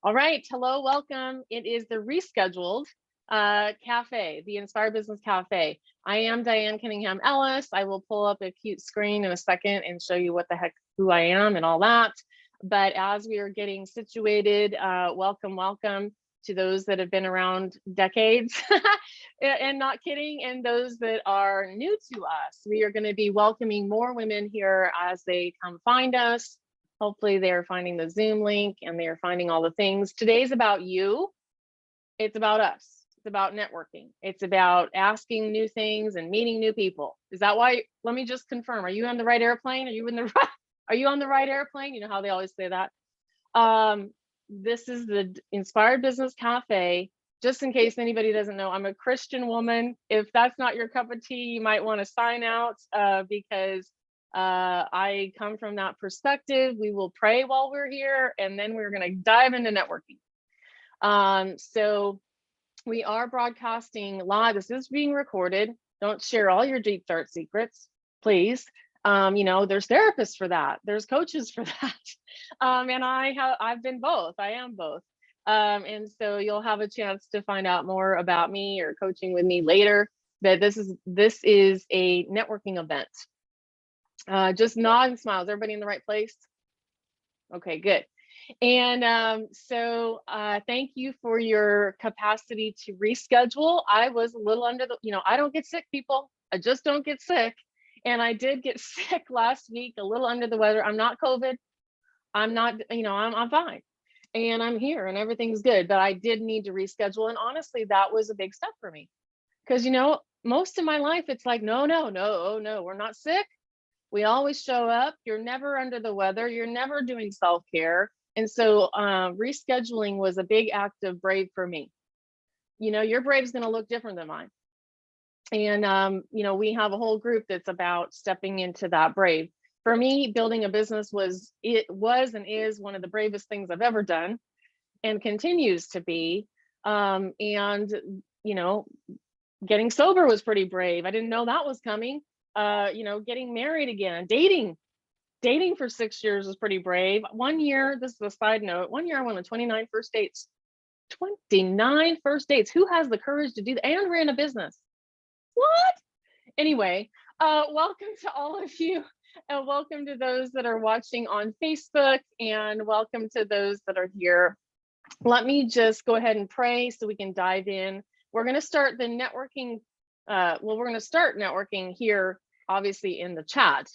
All right. Hello, welcome. It is the rescheduled cafe, the Inspired Business Cafe. I am Diane Cunningham Ellis. I will pull up a cute screen in a second and show you what the heck, who I am and all that. But as we are getting situated, welcome to those that have been around decades and not kidding, and those that are new to us. We are going to be welcoming more women here as they come find us. Hopefully they're finding the Zoom link and they're finding all the things. Today's about you. It's about us. It's about networking. It's about asking new things and meeting new people. Is that why? Let me just confirm. Are you on the right airplane? Are you in the right? Are you on the right airplane? You know how they always say that. This is the Inspired Business Cafe. Just in case anybody doesn't know, I'm a Christian woman. If that's not your cup of tea, you might want to sign out because I come from that perspective. We will pray while we're here, and then we're going to dive into networking. So we are broadcasting live. This is being recorded. Don't share all your deep dark secrets, please. You know, there's therapists for that. There's coaches for that. And I've been both. I am both. And so you'll have a chance to find out more about me or coaching with me later. But this is a networking event. Just nod and smiles. Everybody in the right place? Okay, good. And so thank you for your capacity to reschedule. I was a little under the, I don't get sick, people. I just don't get sick. And I did get sick last week, a little under the weather. I'm not COVID. I'm not, I'm fine. And I'm here and everything's good. But I did need to reschedule. And honestly, that was a big step for me. Because, most of my life, it's like, no, we're not sick. We always show up. You're never under the weather. You're never doing self-care. And so rescheduling was a big act of brave for me. Your brave's going to look different than mine. And, we have a whole group that's about stepping into that brave. For me, building a business was and is one of the bravest things I've ever done and continues to be. Getting sober was pretty brave. I didn't know that was coming. Getting married again, dating for 6 years was pretty brave. One year, this is a side note, one year I went on 29 first dates. 29 first dates. Who has the courage to do that? And ran a business. What? Anyway, welcome to all of you, and welcome to those that are watching on Facebook, and welcome to those that are here. Let me just go ahead and pray so we can dive in. We're going to start the networking. We're going to start networking here, obviously in the chat.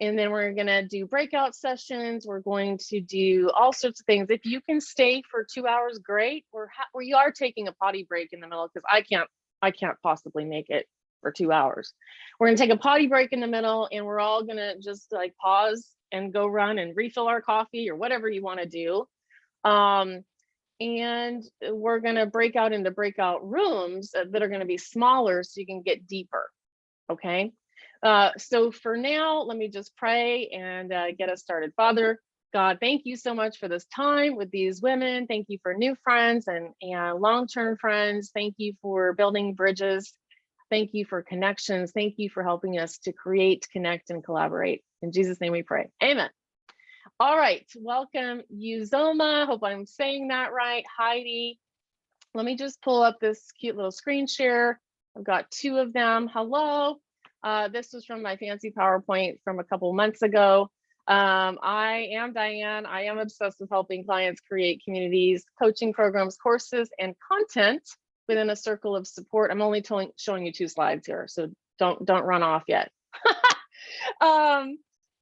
And then we're going to do breakout sessions. We're going to do all sorts of things. If you can stay for 2 hours, great. We are taking a potty break in the middle because I can't possibly make it for 2 hours. We're going to take a potty break in the middle, and we're all going to just like pause and go run and refill our coffee or whatever you want to do. And we're going to break out into breakout rooms that are going to be smaller so you can get deeper. Okay. So for now, let me just pray and get us started. Father God, thank you so much for this time with these women. Thank you for new friends and long-term friends. Thank you for building bridges. Thank you for connections. Thank you for helping us to create, connect, and collaborate. In Jesus' name we pray. Amen. All right, welcome Uzoma. Hope I'm saying that right. Heidi. Let me just pull up this cute little screen share. I've got two of them. Hello. This was from my fancy PowerPoint from a couple months ago. I am Diane. I am obsessed with helping clients create communities, coaching programs, courses, and content within a circle of support. I'm only showing you 2 slides here, so don't run off yet.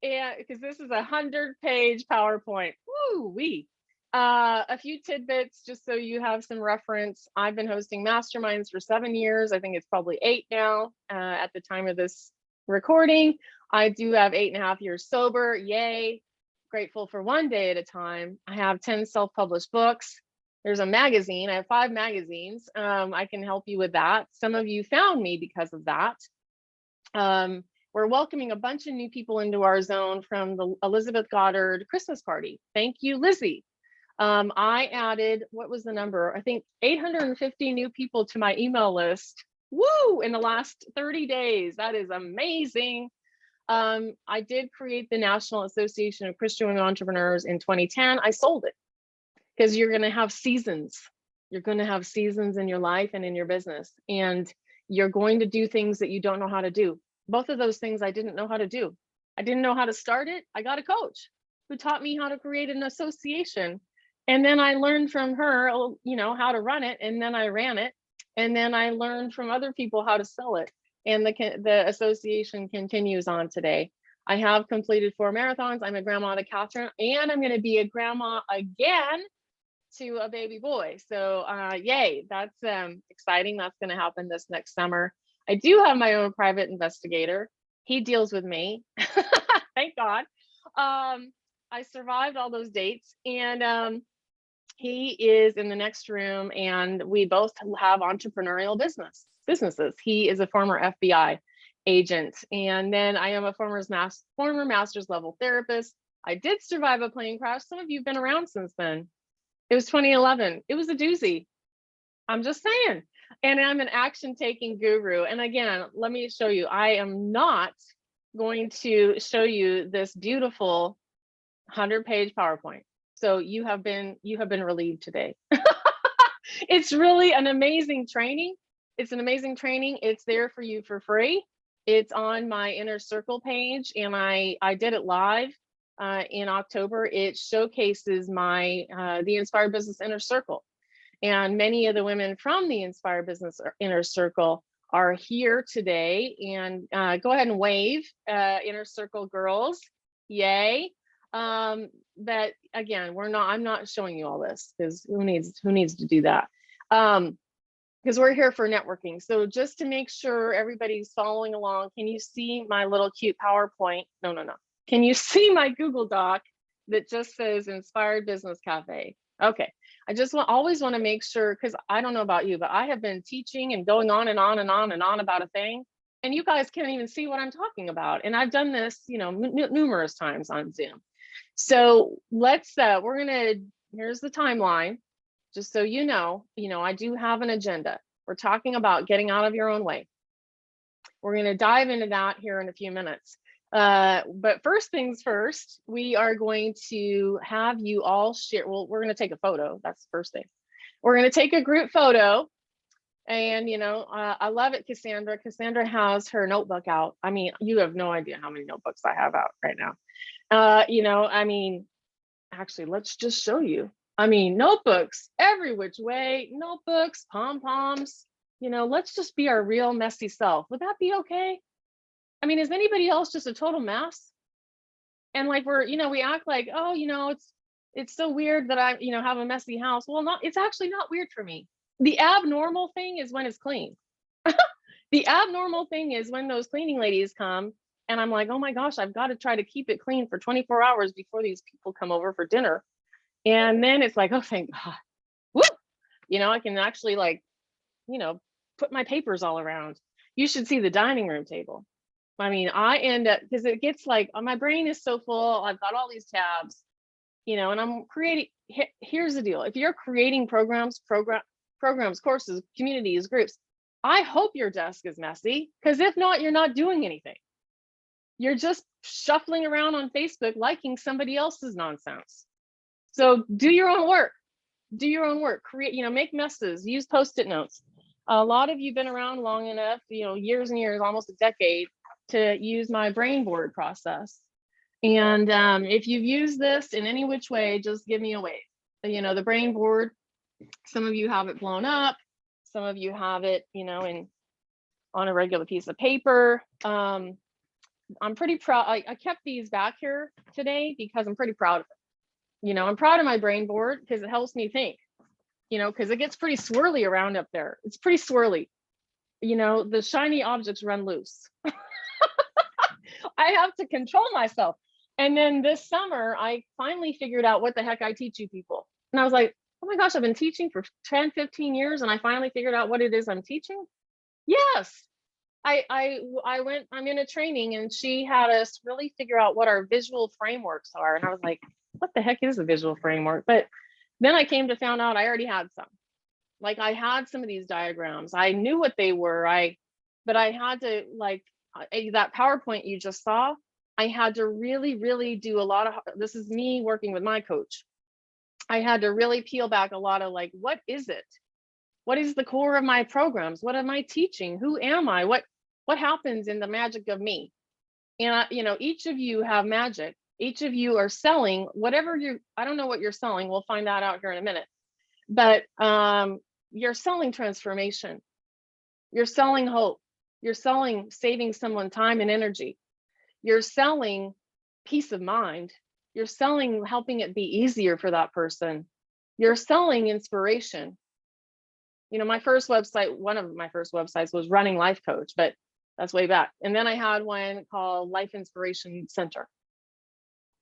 Yeah, because this is a 100-page PowerPoint. Woo-wee. A few tidbits just so you have some reference. I've been hosting masterminds for 7 years. I think it's probably 8 now at the time of this recording. I do have 8.5 years sober. Yay. Grateful for one day at a time. I have 10 self-published books. There's a magazine. I have 5 magazines. I can help you with that. Some of you found me because of that. We're welcoming a bunch of new people into our zone from the Elizabeth Goddard Christmas party. Thank you, Lizzie. I added, what was the number? I think 850 new people to my email list. Woo! In the last 30 days. That is amazing. I did create the National Association of Christian Women Entrepreneurs in 2010. I sold it. because you're going to have seasons. You're going to have seasons in your life and in your business, and you're going to do things that you don't know how to do. Both of those things I didn't know how to do. I didn't know how to start it. I got a coach who taught me how to create an association. And then I learned from her, how to run it. And then I ran it. And then I learned from other people how to sell it. And the association continues on today. I have completed 4 marathons. I'm a grandma to Catherine, and I'm going to be a grandma again to a baby boy. So yay, that's exciting. That's going to happen this next summer. I do have my own private investigator. He deals with me. Thank God. I survived all those dates, and he is in the next room, and we both have entrepreneurial businesses. He is a former FBI agent, and then I am a former master's level therapist. I did survive a plane crash. Some of you have been around since then. It was 2011. It was a doozy. I'm just saying. And I'm an action taking guru. And again, let me show you, I am not going to show you this beautiful 100-page PowerPoint. So you have been relieved today. It's really an amazing training. It's an amazing training. It's there for you for free. It's on my Inner Circle page, and I did it live in October. It showcases my the Inspired Business Inner Circle, and many of the women from the Inspired Business Inner Circle are here today. And go ahead and wave, Inner Circle girls, yay! But again, I'm not showing you all this, because who needs to do that? Because we're here for networking. So just to make sure everybody's following along, can you see my little cute PowerPoint? No. Can you see my Google Doc that just says Inspired Business Cafe? Okay. I just always want to make sure, because I don't know about you, but I have been teaching and going on and on and on and on about a thing, and you guys can't even see what I'm talking about. And I've done this, numerous times on Zoom. So let's, here's the timeline. Just so you know, I do have an agenda. We're talking about getting out of your own way. We're going to dive into that here in a few minutes. But first things first, we are going to have you all share. Well, we're going to take a photo. That's the first thing. We're going to take a group photo. And, I love it, Cassandra. Cassandra has her notebook out. I mean, you have no idea how many notebooks I have out right now. Actually, let's just show you. Notebooks every which way, notebooks, pom-poms, let's just be our real messy self. Would that be okay? Is anybody else just a total mess? And like we act like, oh, it's so weird that I, have a messy house. Well, it's actually not weird for me. The abnormal thing is when it's clean. The abnormal thing is when those cleaning ladies come and I'm like, oh my gosh, I've got to try to keep it clean for 24 hours before these people come over for dinner. And then it's like, oh, thank God. Woo! I can actually put my papers all around. You should see the dining room table. I end up, because it gets like, my brain is so full. I've got all these tabs, and I'm creating, here's the deal. If you're creating programs, courses, communities, groups, I hope your desk is messy, because if not, you're not doing anything. You're just shuffling around on Facebook, liking somebody else's nonsense. So do your own work. Create, make messes, use Post-it notes. A lot of you have been around long enough, years and years, almost a decade, to use my brain board process. And if you've used this in any which way, just give me a wave. The brain board, some of you have it blown up. Some of you have it, on a regular piece of paper. I'm pretty proud. I kept these back here today because I'm pretty proud of it. I'm proud of my brain board because it helps me think, because it gets pretty swirly around up there. It's pretty swirly. The shiny objects run loose. I have to control myself. And then this summer, I finally figured out what the heck I teach you people. And I was like, oh my gosh, I've been teaching for 10, 15 years. And I finally figured out what it is I'm teaching. Yes. I'm in a training, and she had us really figure out what our visual frameworks are. And I was like, what the heck is a visual framework? But then I came to find out I already had some. Like, I had some of these diagrams. I knew what they were. But I had to, that PowerPoint you just saw, I had to really, really do a lot of, this is me working with my coach. I had to really peel back a lot of like, what is it? What is the core of my programs? What am I teaching? Who am I? What happens in the magic of me? And you know, each of you have magic. Each of you are selling whatever I don't know what you're selling. We'll find that out here in a minute. But you're selling transformation. You're selling hope. You're selling saving someone time and energy. You're selling peace of mind. You're selling helping it be easier for that person. You're selling inspiration. You know, my first website, one of my first websites was Running Life Coach, but that's way back. And then I had one called Life Inspiration Center.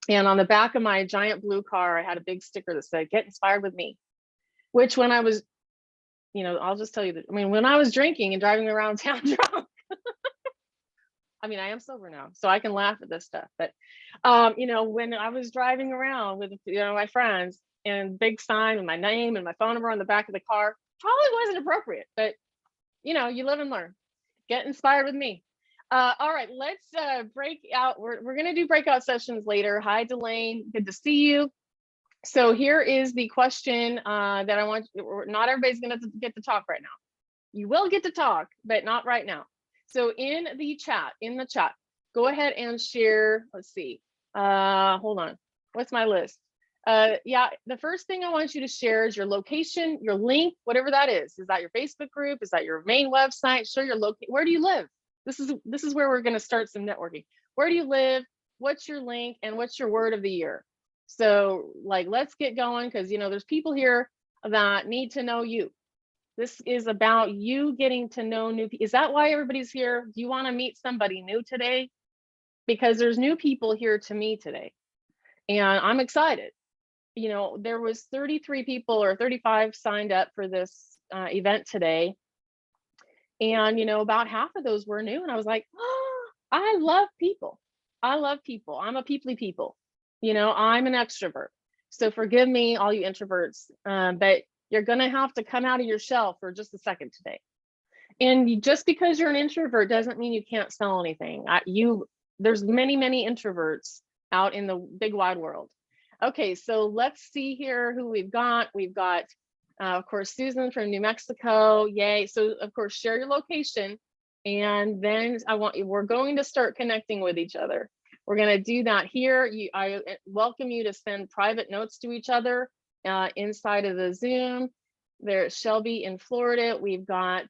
And on the back of my giant blue car, I had a big sticker that said, "Get inspired with me," which when I was, you know, I'll just tell you that, I mean, when I was drinking and driving around town drunk, I mean, I am sober now, so I can laugh at this stuff. But, you know, when I was driving around with, you know, my friends and big sign with my name and my phone number on the back of the car, probably wasn't appropriate, but, you know, you live and learn. Get inspired with me. All right, let's break out. We're going to do breakout sessions later. Hi, Delane. Good to see you. So here is the question that I want. Not everybody's going to get to talk right now. You will get to talk, but not right now. So in the chat, go ahead and share. Let's see. Hold on. What's my list? Yeah, the first thing I want you to share is your location, your link, whatever that is. Is that your Facebook group? Is that your main website? Share your location. Where do you live? This is where we're going to start some networking. Where do you live? What's your link? And what's your word of the year? So like, let's get going, because you know, there's people here that need to know you. This is about you getting to know new people. Is that why everybody's here? Do you want to meet somebody new today? Because there's new people here to me today. And I'm excited. You know, there was 33 people or 35 signed up for this event today. And, you know, about half of those were new. And I was like, oh, I love people. I love people. I'm a people. You know, I'm an extrovert. So forgive me, all you introverts, but you're going to have to come out of your shell for just a second today. And just because you're an introvert doesn't mean you can't sell anything. There's many introverts out in the big wide world. Okay, so let's see here who we've got. We've got, of course, Susan from New Mexico. Yay. So, of course, share your location. And then we're going to start connecting with each other. We're going to do that here. I welcome you to send private notes to each other inside of the Zoom. There's Shelby in Florida. We've got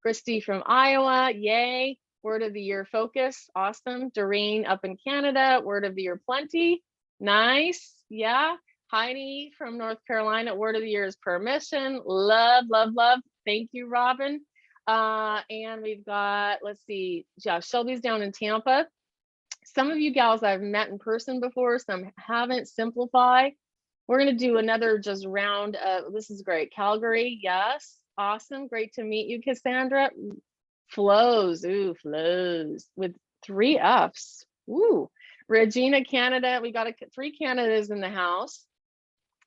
Christy from Iowa. Yay. Word of the year, focus. Awesome. Doreen up in Canada. Word of the year, plenty. Nice. Yeah. Heidi from North Carolina. Word of the year is permission. Love. Thank you, Robin. And we've got, let's see. Yeah, Shelby's down in Tampa. Some of you gals I've met in person before, some haven't. Simplify. We're going to do another just round of, this is great. Calgary. Yes. Awesome. Great to meet you, Cassandra. Flows. Ooh, flows with 3 Fs. Ooh. Regina, Canada. We got 3 Canadas in the house.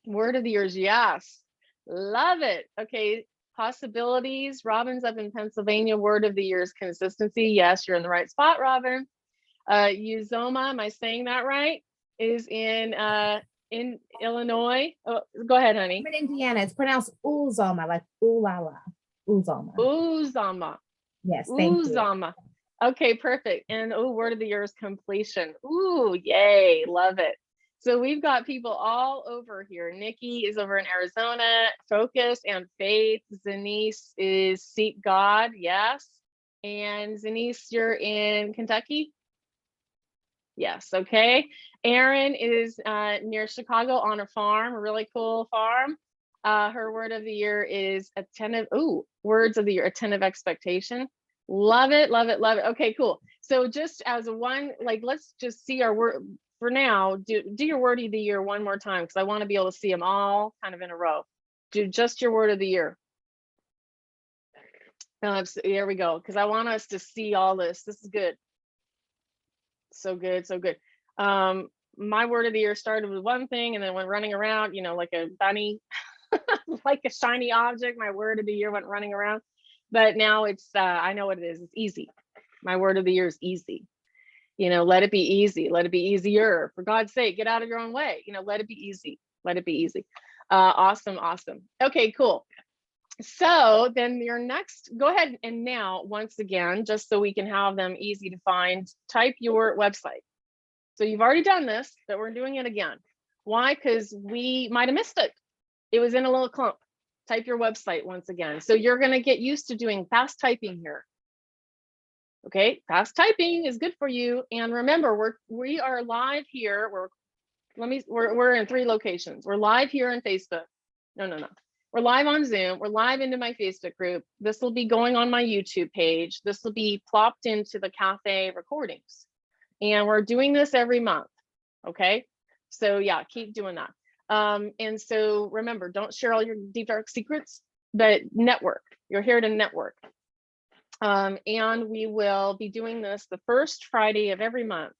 Word of the year is yes. Love it. Okay. Possibilities. Robin's up in Pennsylvania. Word of the year is consistency. Yes, you're in the right spot, Robin. Uzoma, am I saying that right? Is in Illinois. Oh, go ahead, honey. I'm in Indiana. It's pronounced Uzoma, like ooh la la. Uzoma. Uzoma. Yes, thank Uzoma. You. Okay, perfect. And oh, word of the year is completion. Ooh, yay, love it. So we've got people all over here. Nikki is over in Arizona. Focus and faith. Zenice is seek God. Yes. And Zenice, you're in Kentucky. Yes. Okay. Erin is near Chicago on a farm, a really cool farm. Her word of the year is attentive. Ooh, words of the year, attentive expectation. Love it. Okay, cool. So just as a one, like, let's just see our word for now. Do your word of the year one more time, because I want to be able to see them all kind of in a row. Do just your word of the year. There we go. Because I want us to see all this. This is good. So good. My word of the year started with one thing and then went running around, you know, like a bunny, like a shiny object. My word of the year went running around, but now it's, I know what it is. It's easy. My word of the year is easy. You know, let it be easy. Let it be easier. For God's sake, get out of your own way. You know, let it be easy. Let it be easy. Awesome. Okay, cool. So then your next, go ahead and now, once again, just so we can have them easy to find, type your website. So you've already done this, but we're doing it again. Why? Because we might have missed it. It was in a little clump. Type your website once again. So you're going to get used to doing fast typing here. Okay, fast typing is good for you. And remember, we are live here. We're in 3 locations. We're live here on Facebook. No. We're live on Zoom. We're live into my Facebook group. This will be going on my YouTube page. This will be plopped into the cafe recordings. And we're doing this every month. Okay. So yeah, keep doing that. And so remember, don't share all your deep, dark secrets, but network. You're here to network. And we will be doing this the first Friday of every month.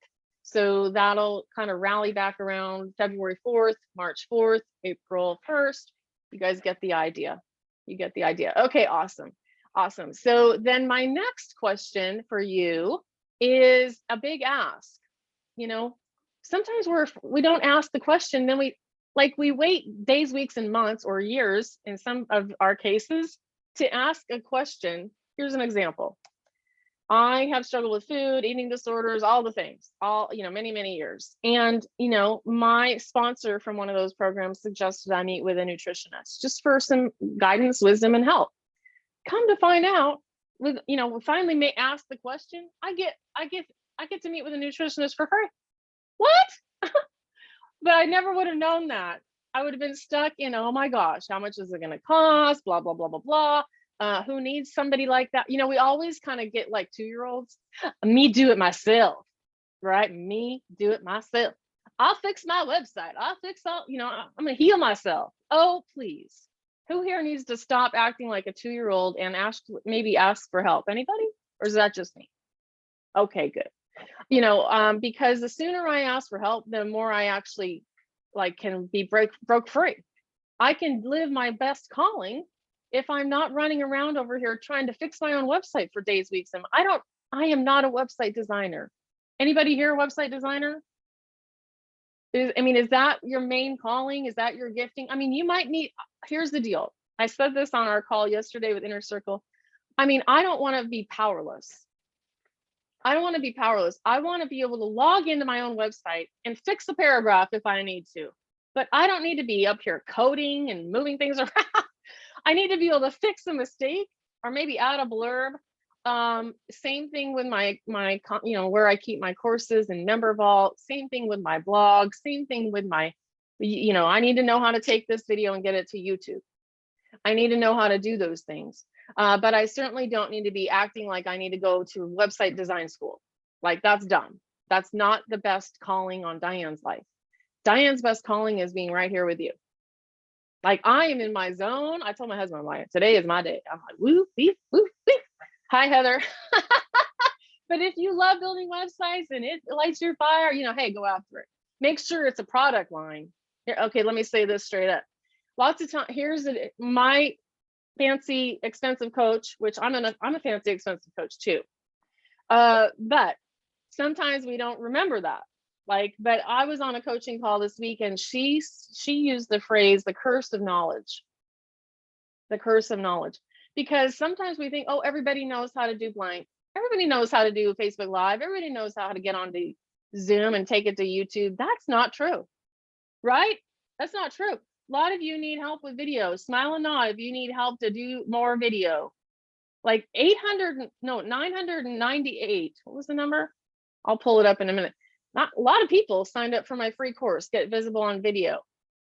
So that'll kind of rally back around February 4th, March 4th, April 1st. You guys get the idea. You get the idea. Okay, awesome. So then my next question for you is a big ask. You know, sometimes we don't ask the question, then we wait days, weeks, and months or years in some of our cases to ask a question. Here's an example. I have struggled with food, eating disorders, all the things, many years. And, my sponsor from one of those programs suggested I meet with a nutritionist just for some guidance, wisdom, and help. Come to find out, we finally may ask the question, I get to meet with a nutritionist for free. What? But I never would have known that. I would have been stuck in, oh my gosh, how much is it going to cost? Blah, blah, blah, blah, blah. Who needs somebody like that? We always kind of get like 2-year-olds. Me do it myself, right? Me do it myself. I'll fix my website. I'll fix all, I'm going to heal myself. Oh, please. Who here needs to stop acting like a 2-year-old and maybe ask for help? Anybody? Or is that just me? Okay, good. Because the sooner I ask for help, the more I actually can be broke free. I can live my best calling if I'm not running around over here trying to fix my own website for days, weeks, and I am not a website designer. Anybody here a website designer? Is that your main calling? Is that your gifting? You might need, here's the deal. I said this on our call yesterday with Inner Circle. I don't want to be powerless. I don't want to be powerless. I want to be able to log into my own website and fix a paragraph if I need to. But I don't need to be up here coding and moving things around. I need to be able to fix a mistake or maybe add a blurb. Same thing with my where I keep my courses and member vault. Same thing with my blog. Same thing with my, I need to know how to take this video and get it to YouTube. I need to know how to do those things. But I certainly don't need to be acting like I need to go to website design school. That's dumb. That's not the best calling on Diane's life. Diane's best calling is being right here with you. I am in my zone. I told my husband, I'm like, today is my day. I'm like, woo, beep, woo, beep. Hi, Heather. But if you love building websites and it lights your fire, hey, go after it. Make sure it's a product line. Here, okay, let me say this straight up. Lots of time, my fancy, expensive coach, which I'm a fancy, expensive coach too. But sometimes we don't remember that. But I was on a coaching call this week and she used the phrase, the curse of knowledge. The curse of knowledge. Because sometimes we think, oh, everybody knows how to do blank. Everybody knows how to do Facebook Live. Everybody knows how to get onto Zoom and take it to YouTube. That's not true, right? That's not true. A lot of you need help with video. Smile and nod if you need help to do more video. 998. What was the number? I'll pull it up in a minute. Not a lot of people signed up for my free course, Get Visible on Video,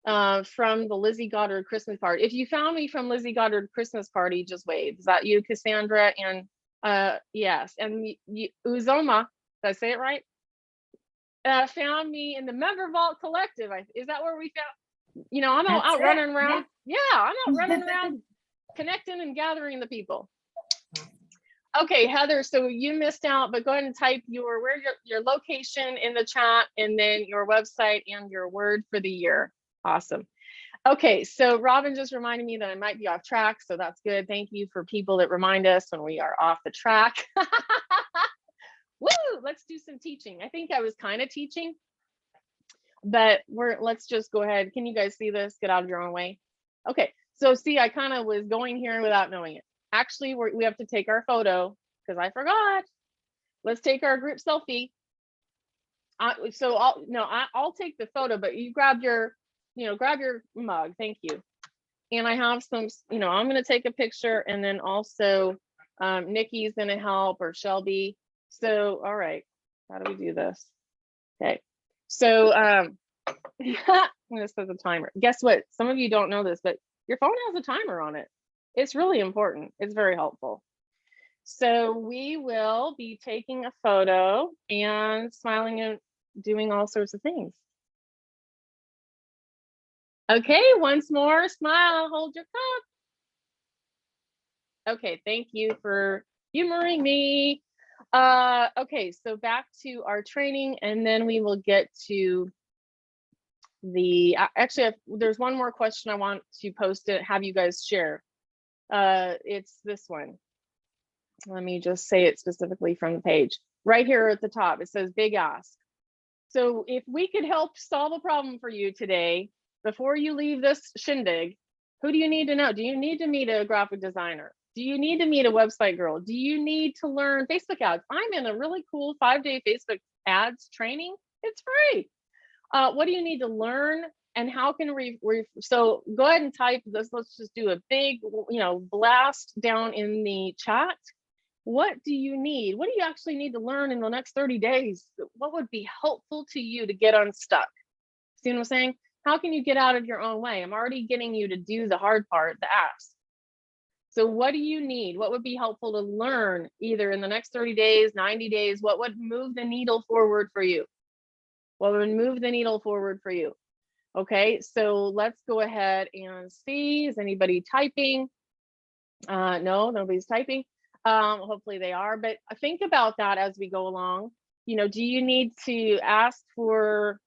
from the Lizzie Goddard Christmas party. If you found me from Lizzie Goddard Christmas party, just wave. Is that you, Cassandra? And yes, and Uzoma, did I say it right? Found me in the Member Vault Collective. Is that where we found? I'm out running around. Yeah, I'm out running around, connecting and gathering the people. Okay, Heather, so you missed out, but go ahead and type your location in the chat and then your website and your word for the year. Awesome. Okay, so Robin just reminded me that I might be off track, so that's good. Thank you for people that remind us when we are off the track. Woo, let's do some teaching. I think I was kind of teaching. But let's just go ahead. Can you guys see this? Get out of your own way. Okay, so see, I kind of was going here without knowing it. Actually, we have to take our photo because I forgot. Let's take our group selfie. So I'll take the photo, but you grab your mug. Thank you. And I have some, I'm going to take a picture, and then also Nikki's going to help, or Shelby. So, all right, how do we do this? Okay. So, this has a timer. Guess what? Some of you don't know this, but your phone has a timer on it. It's really important. It's very helpful. So we will be taking a photo and smiling and doing all sorts of things. Okay, once more, smile, hold your cup. Okay, thank you for humoring me. Okay, so back to our training, and then we will get to the, actually, there's one more question I want to post it, have you guys share. It's this one. Let me just say it specifically from the page. Right here at the top, it says big ask. So if we could help solve a problem for you today, before you leave this shindig, who do you need to know? Do you need to meet a graphic designer? Do you need to meet a website girl? Do you need to learn Facebook ads? I'm in a really cool 5-day Facebook ads training. It's free. What do you need to learn, and how can we, so go ahead and type this. Let's just do a big, blast down in the chat. What do you need? What do you actually need to learn in the next 30 days? What would be helpful to you to get unstuck? See what I'm saying? How can you get out of your own way? I'm already getting you to do the hard part, the ask. So what do you need? What would be helpful to learn either in the next 30 days, 90 days? What would move the needle forward for you? What would move the needle forward for you? Okay, so let's go ahead and see. Is anybody typing? No, nobody's typing. Hopefully they are, but think about that as we go along. Do you need to ask for,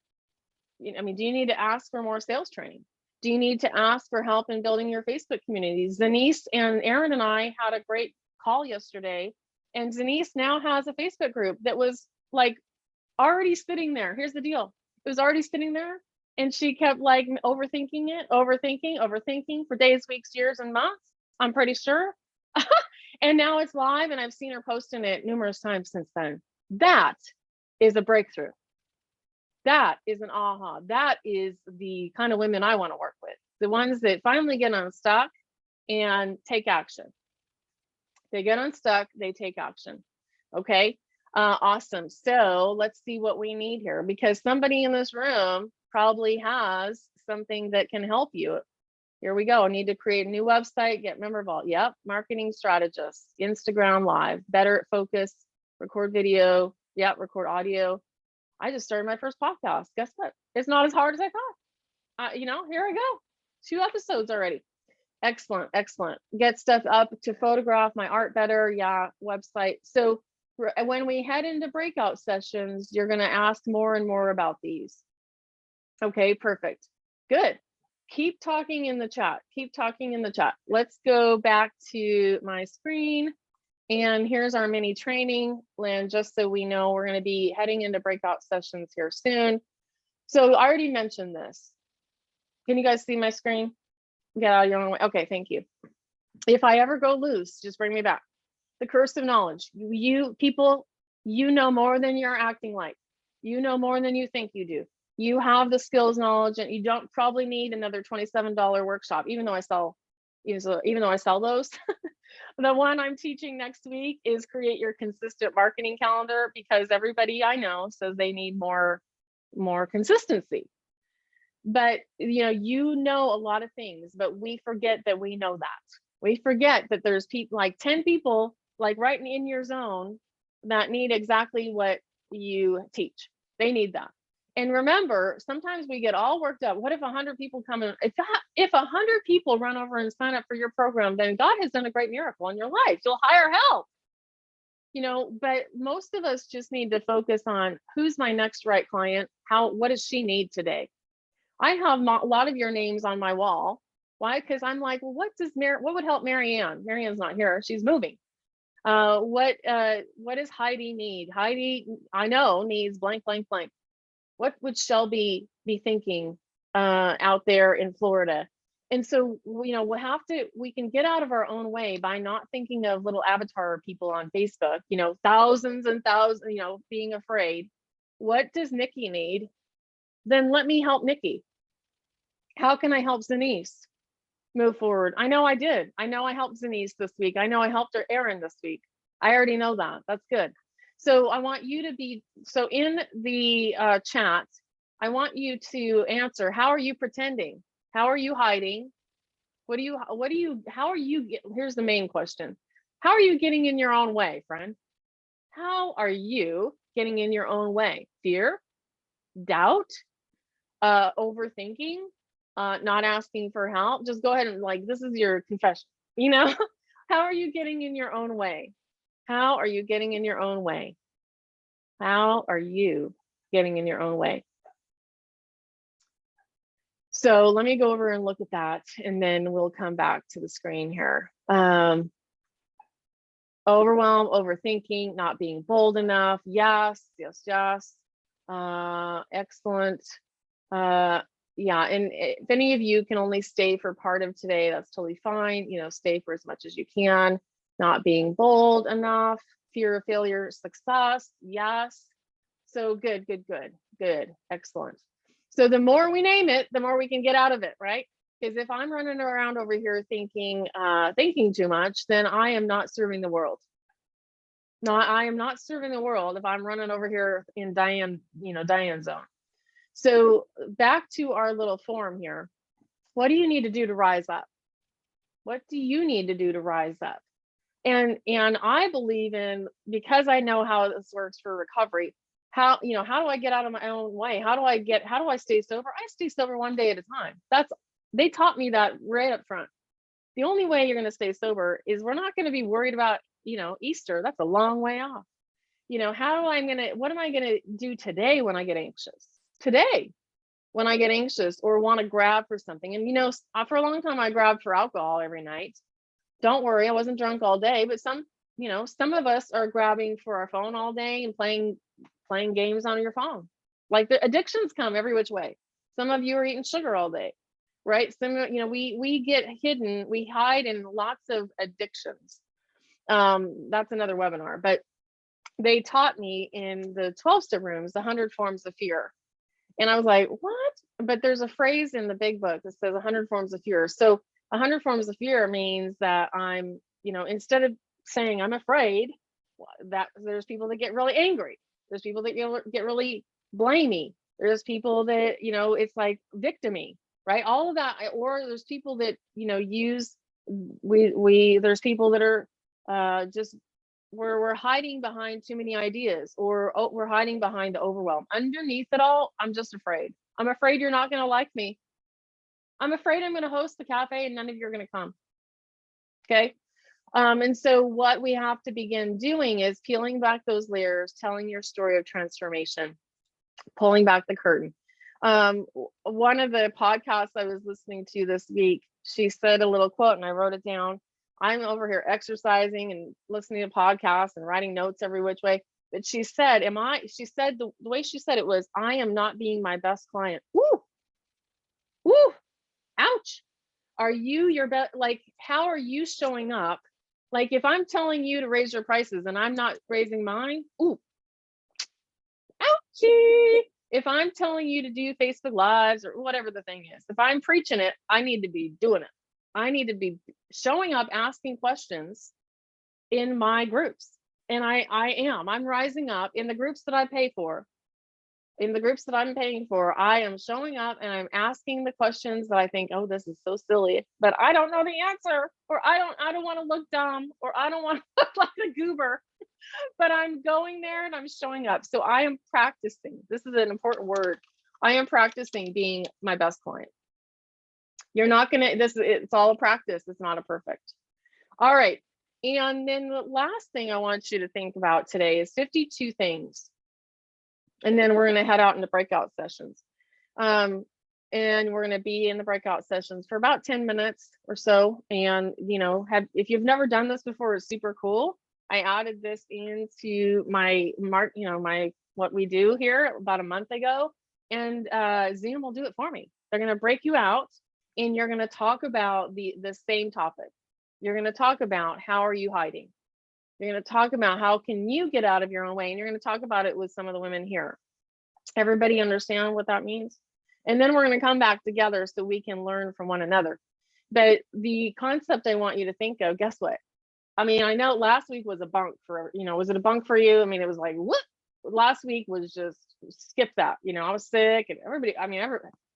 do you need to ask for more sales training? Do you need to ask for help in building your Facebook community? Denise and Aaron and I had a great call yesterday, and Denise now has a Facebook group that was like already sitting there. Here's the deal. It was already sitting there, and she kept like overthinking for days, weeks, years, and months, I'm pretty sure. And now it's live, and I've seen her posting it numerous times since then. That is a breakthrough. That is an aha. That is the kind of women I want to work with. The ones that finally get unstuck and take action. They get unstuck, they take action. Okay, awesome. So let's see what we need here, because somebody in this room probably has something that can help you. Here we go. I need to create a new website, get member vault. Yep. Marketing strategist, Instagram live, better at focus, record video. Yep. Record audio. I just started my first podcast. Guess what? It's not as hard as I thought. Here I go. 2 episodes already. Excellent. Excellent. Get stuff up to photograph my art better. Yeah. Website. So when we head into breakout sessions, you're going to ask more and more about these. Okay. Perfect. Good. Keep talking in the chat. Keep talking in the chat. Let's go back to my screen. And here's our mini training, Lynn, just so we know we're going to be heading into breakout sessions here soon. So I already mentioned this. Can you guys see my screen? Get out of your own way. Okay, thank you. If I ever go loose, just bring me back. The curse of knowledge. You people, you know more than you're acting like. You know more than you think you do. You have the skills, knowledge, and you don't probably need another $27 workshop, even though I sell those. The one I'm teaching next week is create your consistent marketing calendar, because everybody I know says they need more consistency. But you know a lot of things, but we forget that we know that. We forget that there's people, like 10 people, like right in your zone, that need exactly what you teach. They need that. And remember, sometimes we get all worked up. What if 100 people come in? If 100 people run over and sign up for your program, then God has done a great miracle in your life. You'll hire help. But most of us just need to focus on who's my next right client. What does she need today? I have a lot of your names on my wall. Why? Because I'm like, well, what would help Marianne? Marianne's not here. She's moving. What does Heidi need? Heidi, I know, needs blank, blank, blank. What would Shelby be thinking out there in Florida? And so, we can get out of our own way by not thinking of little avatar people on Facebook, thousands and thousands, being afraid. What does Nikki need? Then let me help Nikki. How can I help Zenise move forward? I know I did. I know I helped Zenise this week. I know I helped her Erin this week. I already know that. That's good. So I want you to be, so in the chat, I want you to answer, how are you pretending? How are you hiding? Here's the main question. How are you getting in your own way, friend? How are you getting in your own way? Fear, doubt, overthinking, not asking for help? Just go ahead and this is your confession, How are you getting in your own way? How are you getting in your own way? How are you getting in your own way? So let me go over and look at that, and then we'll come back to the screen here. Overwhelm, overthinking, not being bold enough. Yes. Excellent. Yeah, and if any of you can only stay for part of today, that's totally fine. Stay for as much as you can. Not being bold enough, fear of failure, success. Yes. So good. Excellent. So the more we name it, the more we can get out of it, right? Because if I'm running around over here thinking too much, then I am not serving the world. No, I am not serving the world if I'm running over here in Diane zone. So back to our little form here. What do you need to do to rise up? What do you need to do to rise up? And I believe in, because I know how this works for recovery, how do I get out of my own way? How do I stay sober? I stay sober one day at a time. They taught me that right up front. The only way you're going to stay sober is we're not going to be worried about, Easter. That's a long way off. What am I going to do today when I get anxious? Today, when I get anxious or want to grab for something. And, for a long time, I grabbed for alcohol every night. Don't worry, I wasn't drunk all day, but some of us are grabbing for our phone all day and playing games on your phone. Like, the addictions come every which way. Some of you are eating sugar all day, right? We get hidden, we hide in lots of addictions. That's another webinar, but they taught me in the 12-step rooms, the 100 forms of fear. And I was like, what? But there's a phrase in the big book that says 100 forms of fear. So 100 forms of fear means that I'm, instead of saying I'm afraid, that there's people that get really angry. There's people that get really blamey. There's people that, it's like victimy, right? All of that. Or there's people that, there's people that are just, we're hiding behind too many ideas, or we're hiding behind the overwhelm. Underneath it all, I'm just afraid. I'm afraid you're not going to like me. I'm afraid I'm going to host the cafe and none of you are going to come. Okay. And so what we have to begin doing is peeling back those layers, telling your story of transformation, pulling back the curtain. One of the podcasts I was listening to this week, she said a little quote and I wrote it down. I'm over here exercising and listening to podcasts and writing notes every which way. But she said, the way she said it was, I am not being my best client. Woo, ouch. Are you your best? Like, how are you showing up? Like, if I'm telling you to raise your prices and I'm not raising mine, ooh, ouchie. If I'm telling you to do Facebook Lives or whatever the thing is, if I'm preaching it, I need to be doing it. I need to be showing up, asking questions in my groups. And I'm rising up in the groups that I pay for. In the groups that I'm paying for, I am showing up and I'm asking the questions that I think, oh, this is so silly, but I don't know the answer, or I don't want to look dumb, or I don't want to look like a goober, but I'm going there and I'm showing up. So I am practicing. This is an important word. I am practicing being my best client. You're not going to, it's all a practice. It's not a perfect. All right. And then the last thing I want you to think about today is 52 things. And then we're going to head out into breakout sessions. And we're going to be in the breakout sessions for about 10 minutes or so. And, if you've never done this before, it's super cool. I added this into my what we do here about a month ago. and Zoom will do it for me. They're going to break you out, and you're going to talk about the same topic. You're going to talk about how are you hiding. You're going to talk about how can you get out of your own way, and you're going to talk about it with some of the women here. Everybody understand what that means? And then we're going to come back together so we can learn from one another. But the concept I want you to think of, guess what? I mean, I know last week was a bunk for, was it a bunk for you? I mean, it was like, what? Last week was just skip that. I was sick and everybody, I mean,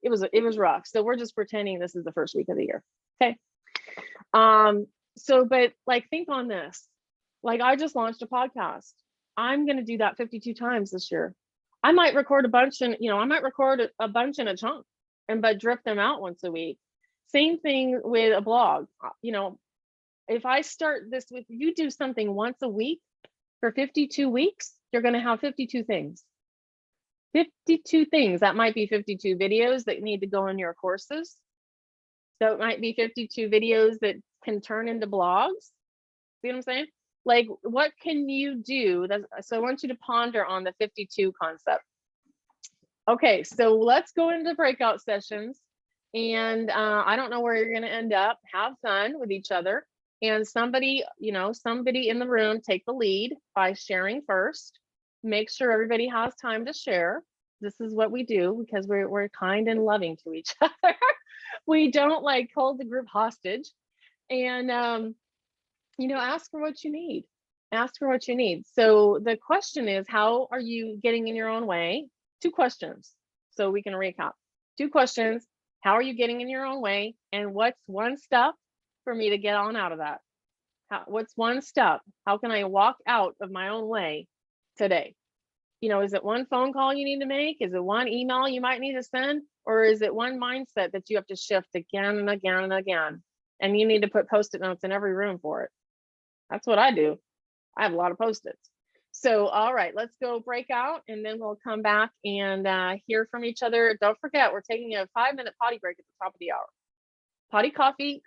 it was rough. So we're just pretending this is the first week of the year. Okay. So, but like, think on this. Like, I just launched a podcast. I'm going to do that 52 times this year. I might record a bunch and, I might record a bunch in a chunk but drift them out once a week. Same thing with a blog. If I start this with you do something once a week for 52 weeks, you're going to have 52 things. 52 things. That might be 52 videos that need to go in your courses. So it might be 52 videos that can turn into blogs. See what I'm saying? Like, what can you do? So I want you to ponder on the 52 concept. Okay, so let's go into breakout sessions. And I don't know where you're going to end up. Have fun with each other. And somebody in the room take the lead by sharing first. Make sure everybody has time to share. This is what we do because we're kind and loving to each other. We don't like hold the group hostage. And ask for what you need. Ask for what you need. So the question is, how are you getting in your own way? 2 questions. So we can recap. 2 questions. How are you getting in your own way? And what's one step for me to get on out of that? What's one step? How can I walk out of my own way today? Is it one phone call you need to make? Is it one email you might need to send? Or is it one mindset that you have to shift again and again and again? And you need to put Post-it notes in every room for it. That's what I do. I have a lot of Post-its. So, all right, let's go break out, and then we'll come back and hear from each other. Don't forget, we're taking a 5-minute potty break at the top of the hour. Potty, coffee,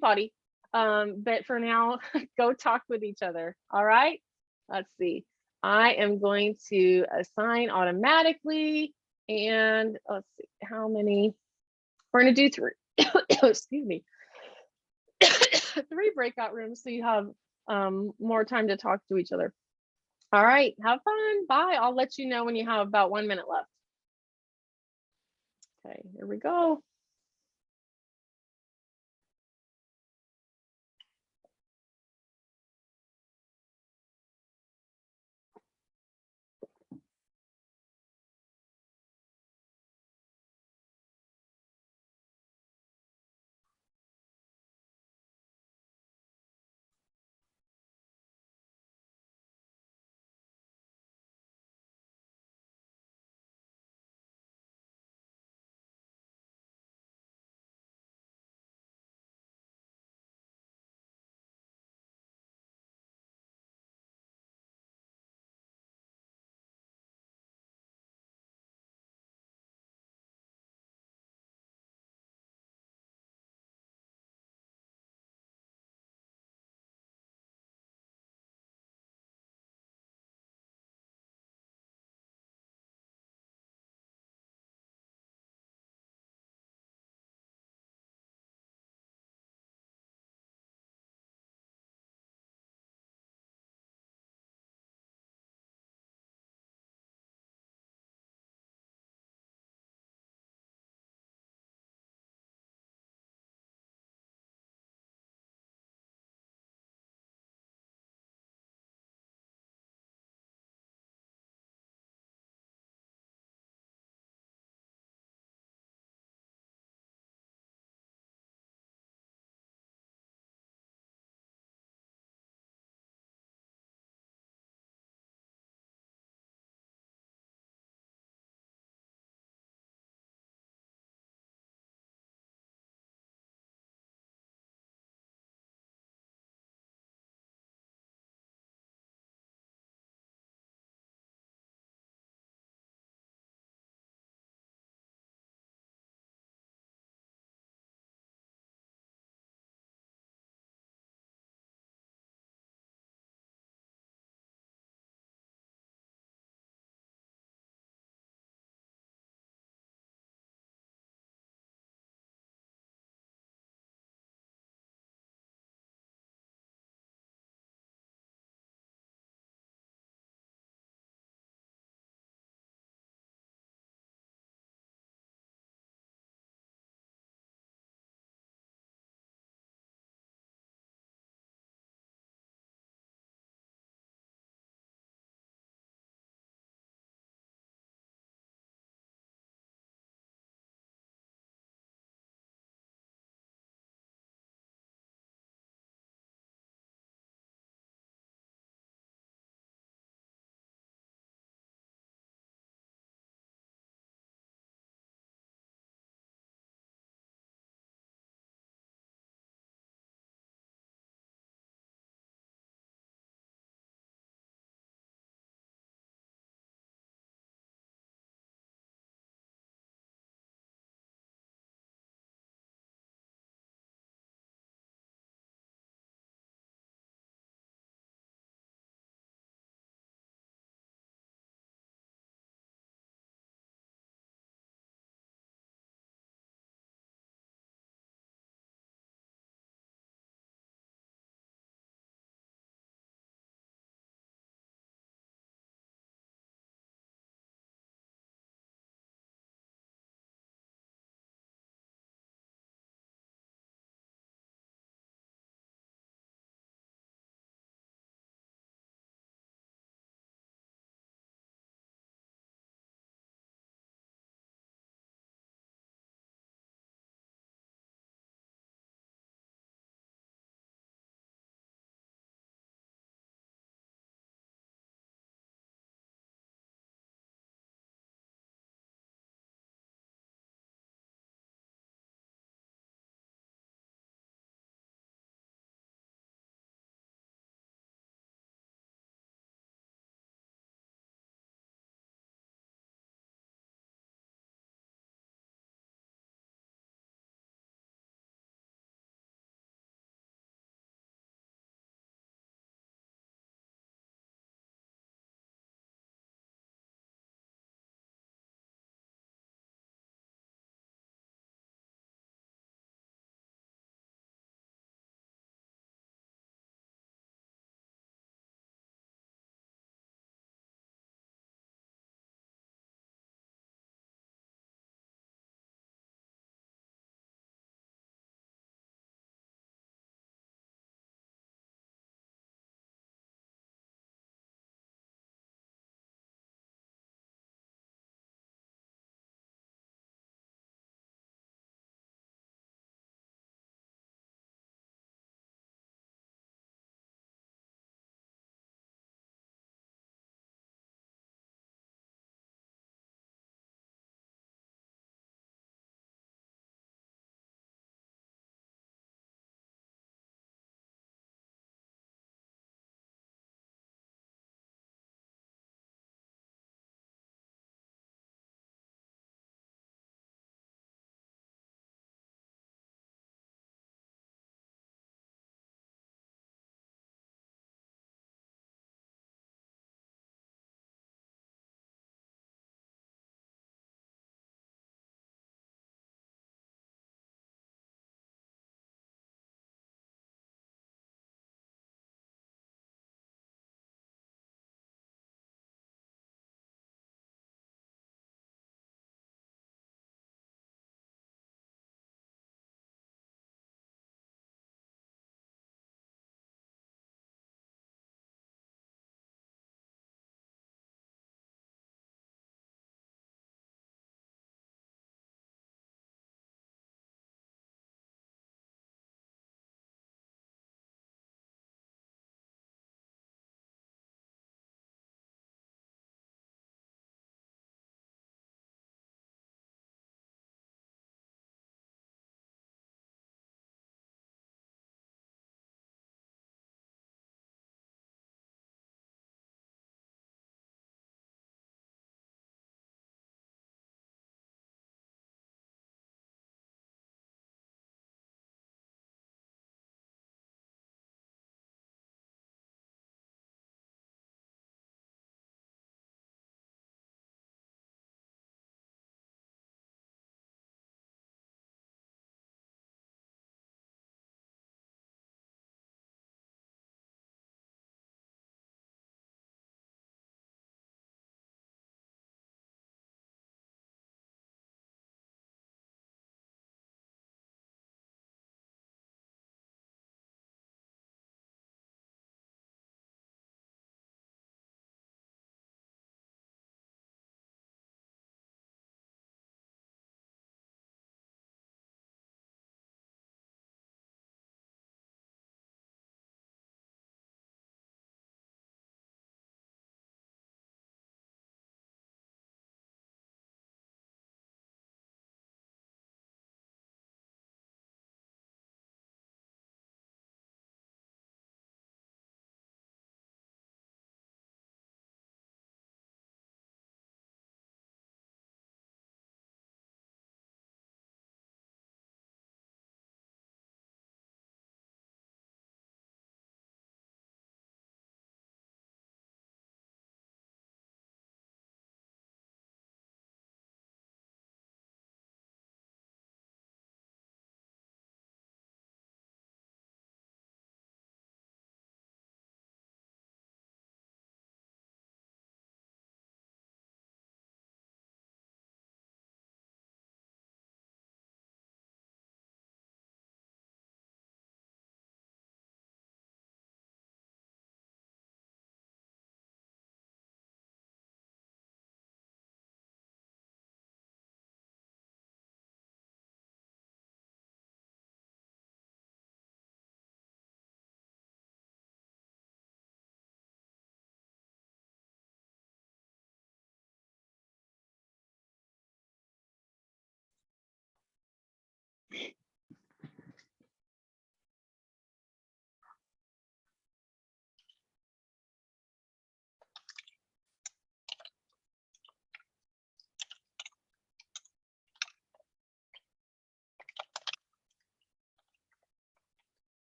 potty. But for now, go talk with each other. All right, let's see. I am going to assign automatically, and let's see how many. We're going to do 3. Excuse me. 3 breakout rooms, so you have more time to talk to each other. All right, have fun. Bye. I'll let you know when you have about 1 minute left. Okay, here we go.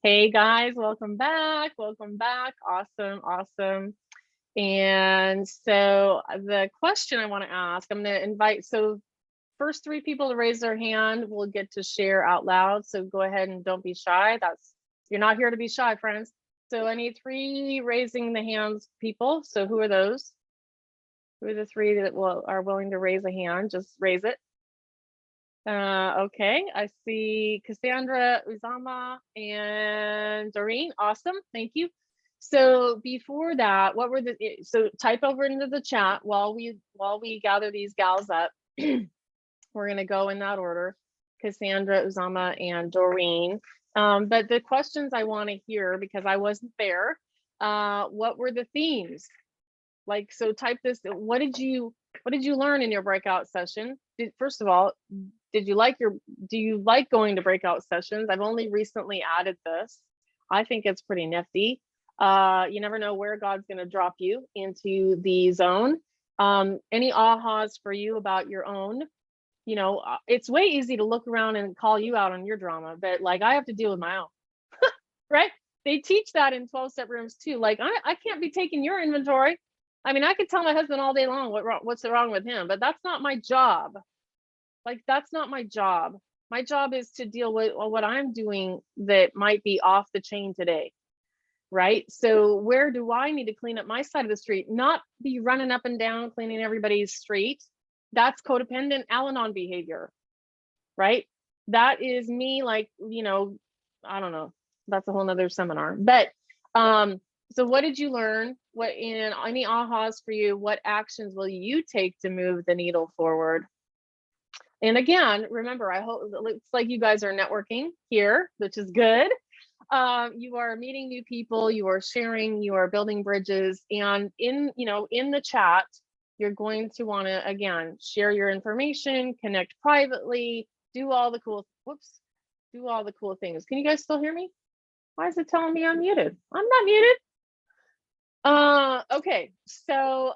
Hey guys, welcome back. Welcome back. Awesome, awesome. And so the question I want to ask, I'm going to invite, so first 3 people to raise their hand will get to share out loud. So go ahead and don't be shy. You're not here to be shy, friends. So I need 3 raising the hands people. So who are those? Who are the 3 that are willing to raise a hand? Just raise it. Okay, I see Cassandra, Uzama, and Doreen. Awesome, thank you. So before that, so type over into the chat while we gather these gals up. We're gonna go in that order: Cassandra, Uzama, and Doreen. But the questions I want to hear, because I wasn't there, what were the themes? Like, so type this. What did you learn in your breakout session? First of all, do you like going to breakout sessions? I've only recently added this. I think it's pretty nifty. You never know where God's going to drop you into the zone. Any ahas for you about your own? You know, it's way easy to look around and call you out on your drama, but like I have to deal with my own, right? They teach that in 12-step rooms too. Like I can't be taking your inventory. I mean, I could tell my husband all day long what's wrong with him, but that's not my job. Like, that's not my job. My job is to deal with what I'm doing that might be off the chain today, right? So where do I need to clean up my side of the street? Not be running up and down cleaning everybody's street. That's codependent Al-Anon behavior, right? That is me, like, you know, I don't know. That's a whole nother seminar. But so what did you learn? What in any ahas for you? What actions will you take to move the needle forward? And again, remember, I hope it looks like you guys are networking here, which is good. You are meeting new people, you are sharing, you are building bridges, and in the chat, you're going to want to, again, share your information, connect privately, do all the cool things. Can you guys still hear me? Why is it telling me I'm muted? I'm not muted. Okay, so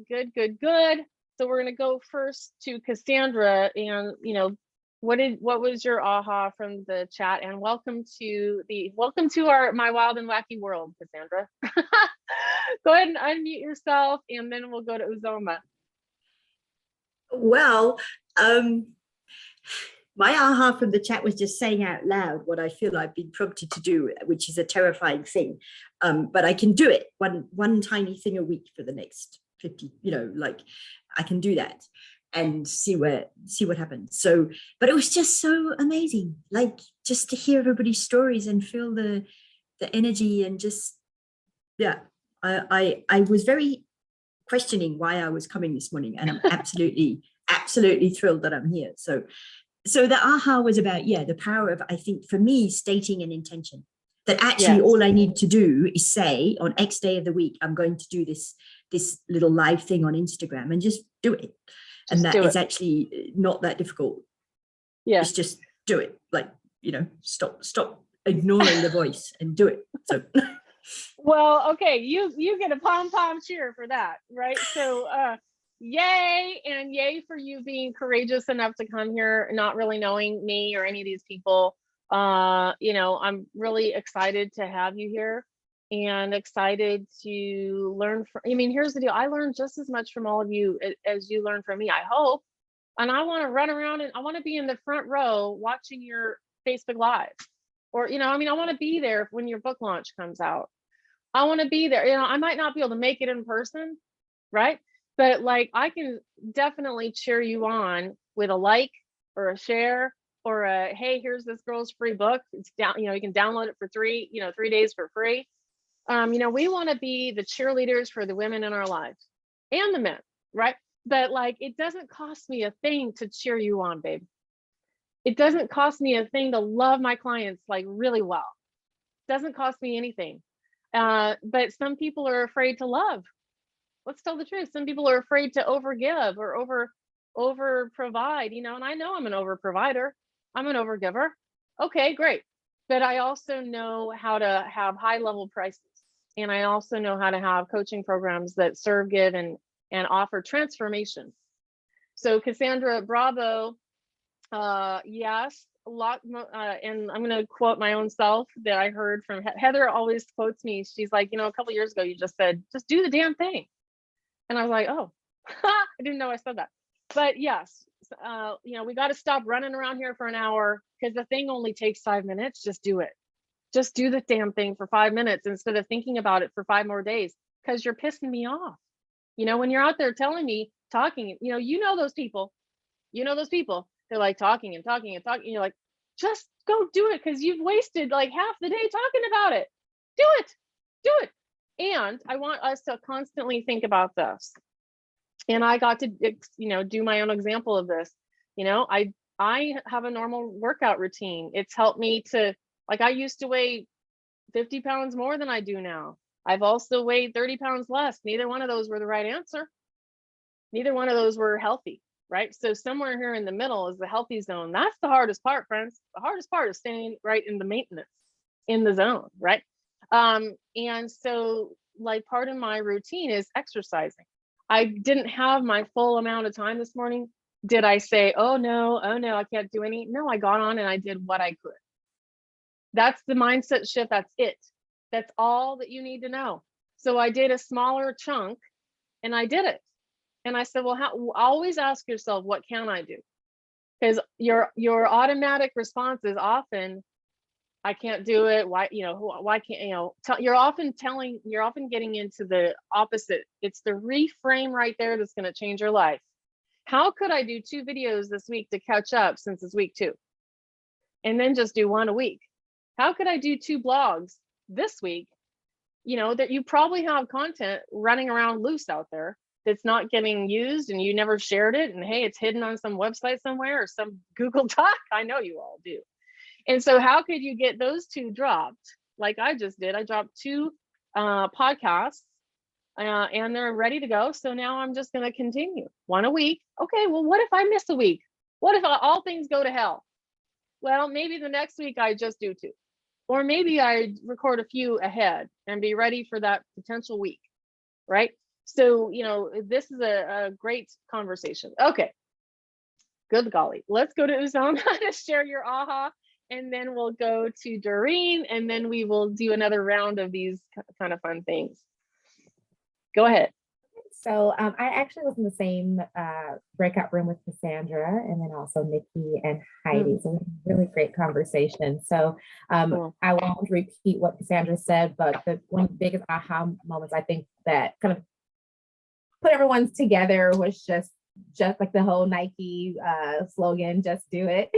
good. So we're gonna go first to Cassandra, and what was your aha from the chat? And welcome to my wild and wacky world, Cassandra. Go ahead and unmute yourself, and then we'll go to Uzoma. Well, my aha from the chat was just saying out loud what I feel I've been prompted to do, which is a terrifying thing. But I can do it one tiny thing a week for the next 50, like I can do that and see what happens. So, but it was just so amazing, like just to hear everybody's stories and feel the energy, and just, yeah, I was very questioning why I was coming this morning, and I'm absolutely thrilled that I'm here. So the aha was about, the power of, I think for me, stating an intention. That actually all I need to do is say on X day of the week, I'm going to do this little live thing on Instagram, and just do it. And that is actually not that difficult. Yeah. It's just do it. Like, stop ignoring the voice and do it. So well, okay, you get a pom cheer for that, right? So yay, and yay for you being courageous enough to come here, not really knowing me or any of these people. I'm really excited to have you here, and excited to learn from. I mean, here's the deal: I learned just as much from all of you as you learned from me, I hope. And I want to run around and I want to be in the front row watching your Facebook Live. Or, I want to be there when your book launch comes out. I want to be there. I might not be able to make it in person, right? But like, I can definitely cheer you on with a like or a share or a, hey, here's this girl's free book. It's down, you can download it for 3 days for free. We want to be the cheerleaders for the women in our lives and the men, right? But like, it doesn't cost me a thing to cheer you on, babe. It doesn't cost me a thing to love my clients like really well. It doesn't cost me anything. But some people are afraid to love. Let's tell the truth. Some people are afraid to overgive or over provide, and I know I'm an over provider. I'm an over giver. Okay, great. But I also know how to have high level prices. And I also know how to have coaching programs that serve, give, and offer transformation. So Cassandra, bravo. Yes, a lot. And I'm going to quote my own self that I heard from Heather. Always quotes me. She's like, a couple years ago, you just said, just do the damn thing. And I was like, oh, I didn't know I said that. But yes, we got to stop running around here for an hour because the thing only takes 5 minutes. Just do it. Just do the damn thing for 5 minutes instead of thinking about it for 5 more days, because you're pissing me off. When you're out there talking, those people, they're like talking and talking and talking. You're like, just go do it, because you've wasted like half the day talking about it. Do it. And I want us to constantly think about this. And I got to, do my own example of this. I have a normal workout routine. It's helped me to, like, I used to weigh 50 pounds more than I do now. I've also weighed 30 pounds less. Neither one of those were the right answer. Neither one of those were healthy, right? So somewhere here in the middle is the healthy zone. That's the hardest part, friends. The hardest part is staying right in the maintenance, in the zone, right? And so like part of my routine is exercising. I didn't have my full amount of time this morning. Did I say, oh no, I can't do any? No, I got on and I did what I could. That's the mindset shift. That's it. That's all that you need to know. So I did a smaller chunk and I did it. And I said, well, always ask yourself, what can I do? Because your automatic response is often, I can't do it. Why, why can't, you're often getting into the opposite. It's the reframe right there that's going to change your life. How could I do 2 videos this week to catch up since it's week 2? And then just do 1 a week. How could I do 2 blogs this week? That you probably have content running around loose out there that's not getting used and you never shared it. And hey, it's hidden on some website somewhere or some Google Doc. I know you all do. And so how could you get those 2 dropped? Like I just did. I dropped 2 podcasts and they're ready to go. So now I'm just going to continue 1 a week. Okay, well, what if I miss a week? What if all things go to hell? Well, maybe the next week I just do 2. Or maybe I record a few ahead and be ready for that potential week, right? So, this is a great conversation. Okay, good golly. Let's go to Uzama to share your aha, and then we'll go to Doreen, and then we will do another round of these kind of fun things. Go ahead. So I actually was in the same breakout room with Cassandra and then also Nikki and Heidi. So really great conversation. So Cool. I won't repeat what Cassandra said, but one of the biggest aha moments I think that kind of put everyone's together was just like the whole Nike slogan, just do it.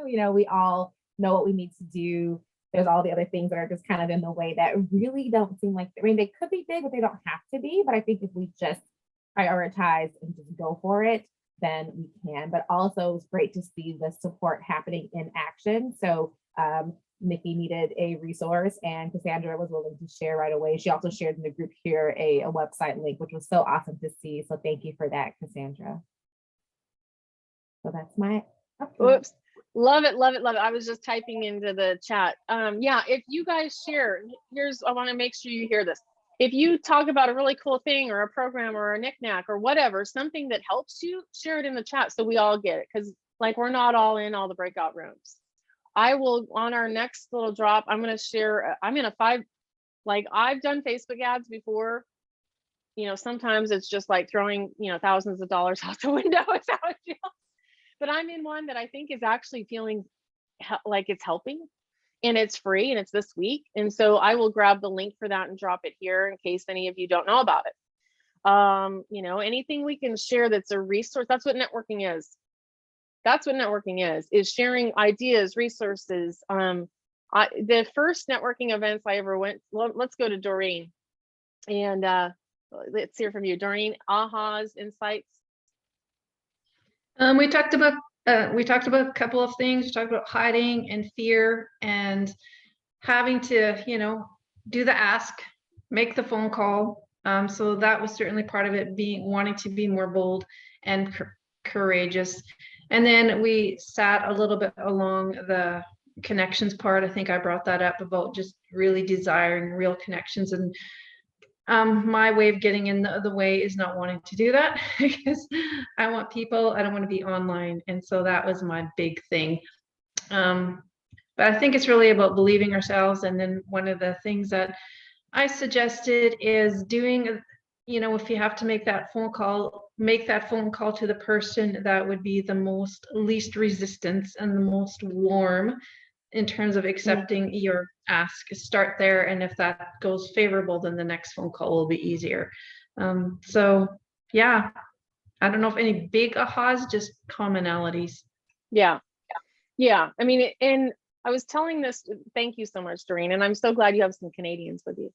We all know what we need to do. There's all the other things that are just kind of in the way that really don't seem like, they could be big, but they don't have to be. But I think if we just prioritize and just go for it, then we can. But also it's great to see the support happening in action. So Nikki needed a resource and Cassandra was willing to share right away. She also shared in the group here a website link, which was so awesome to see. So thank you for that, Cassandra. So that's my update. Oops. Love it. I was just typing into the chat. Yeah, if you guys share, I want to make sure you hear this. If you talk about a really cool thing or a program or a knickknack or whatever, something that helps you, share it in the chat so we all get it. Because like we're not all in all the breakout rooms. I will, on our next little drop, I'm going to share, I'm in a 5, like I've done Facebook ads before. You know, sometimes it's just like throwing, you know, thousands of dollars out the window is how it feels. But I'm in one that I think is actually feeling like it's helping, and it's free, and it's this week. And so I will grab the link for that and drop it here in case any of you don't know about it. You know, anything we can share that's a resource, that's what networking is. That's what networking is sharing ideas, resources. The first networking events I ever went, well, let's go to Doreen, and let's hear from you, Doreen. Ahas, insights. We talked about a couple of things. We talked about hiding and fear and having to, you know, do the ask, make the phone call. So that was certainly part of it, wanting to be more bold and courageous. And then we sat a little bit along the connections part. I think I brought that up about just really desiring real connections. And my way of getting in the way is not wanting to do that because I want people, I don't want to be online. And so that was my big thing. But I think it's really about believing ourselves. And then one of the things that I suggested is doing, you know, if you have to make that phone call to the person that would be the least resistance and the most warm in terms of accepting your ask. Start there, and if that goes favorable, then the next phone call will be easier. So yeah, I don't know if any big ahas, just commonalities. Yeah. I mean, and I was telling this, thank you so much, Doreen, and I'm so glad you have some Canadians with you.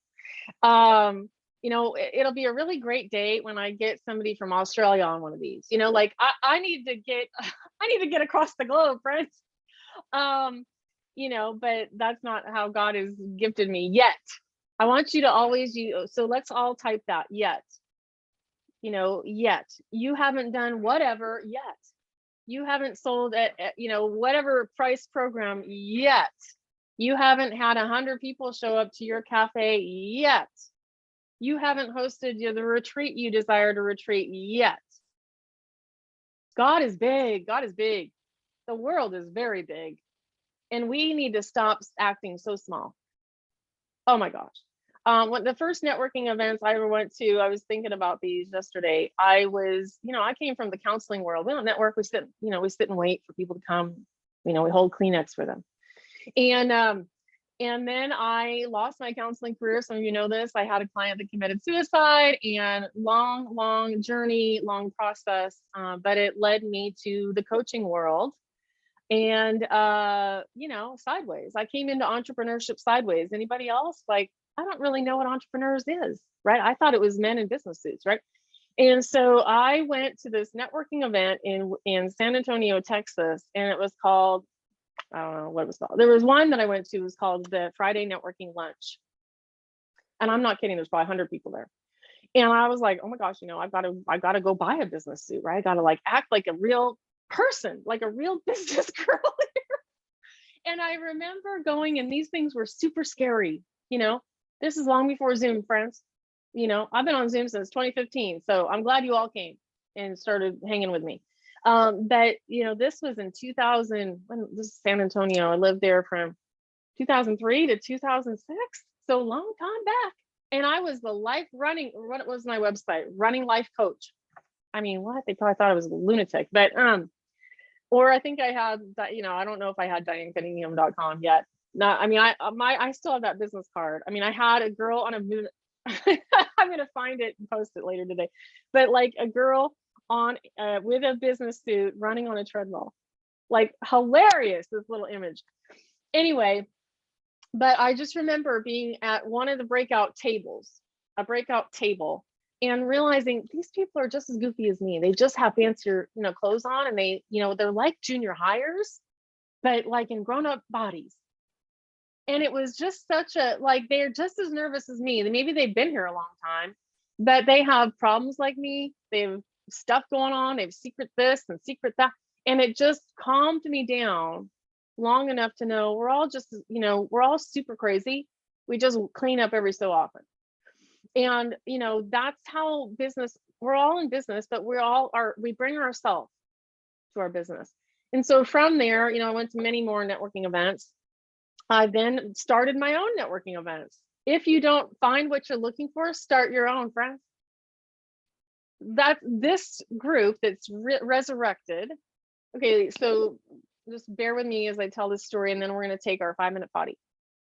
You know, it'll be a really great day when I get somebody from Australia on one of these. You know, like I need to get across the globe, friends. You know, but that's not how God has gifted me yet. I want you to always use, so let's all type that, yet. You know, yet. You haven't done whatever yet. You haven't sold at you know, whatever price program yet. You haven't had 100 people show up to your cafe yet. You haven't hosted the retreat you desire to retreat yet. God is big. God is big. The world is very big. And we need to stop acting so small. Oh my gosh. When the first networking events I ever went to, I was thinking about these yesterday. I came from the counseling world. We don't network, we sit and wait for people to come. You know, we hold Kleenex for them. And then I lost my counseling career. Some of you know this. I had a client that committed suicide, and long journey, long process. But it led me to the coaching world. And you know, sideways. I came into entrepreneurship sideways. Anybody else? Like, I don't really know what entrepreneurs is, right? I thought it was men in business suits, right? And so I went to this networking event in San Antonio, Texas, and it was called, I don't know what it was called. There was one that I went to, it was called the Friday Networking Lunch. And I'm not kidding, there's probably 100 people there. And I was like, oh my gosh, you know, I gotta go buy a business suit, right? I gotta like act like a real person, like a real business girl here. And I remember going, and these things were super scary. You know, this is long before Zoom, friends. You know, I've been on Zoom since 2015, so I'm glad you all came and started hanging with me. But you know, this was in 2000. When this is San Antonio, I lived there from 2003 to 2006, so long time back. And I was the what was my website? Running Life Coach. I mean, what? They probably thought I was a lunatic, but or I think I had that, you know, I don't know if I had DianeCunningham.com yet. No, I mean, I still have that business card. I mean, I had a girl on a moon. I'm gonna find it and post it later today. But like a girl on with a business suit running on a treadmill, like hilarious, this little image. Anyway, but I just remember being at one of the breakout table, and realizing these people are just as goofy as me. They just have fancier, you know, clothes on, and they, you know, they're like junior hires, but like in grown-up bodies. And it was just such a, like, they're just as nervous as me. Maybe they've been here a long time, but they have problems like me. They have stuff going on. They have secret this and secret that. And it just calmed me down long enough to know we're all just, you know, we're all super crazy. We just clean up every so often. And, you know, that's how business, we're all in business, but we bring ourselves to our business. And so from there, you know, I went to many more networking events. I then started my own networking events. If you don't find what you're looking for, start your own, friends. that this group that's resurrected. Okay, so just bear with me as I tell this story, and then we're going to take our 5-minute potty.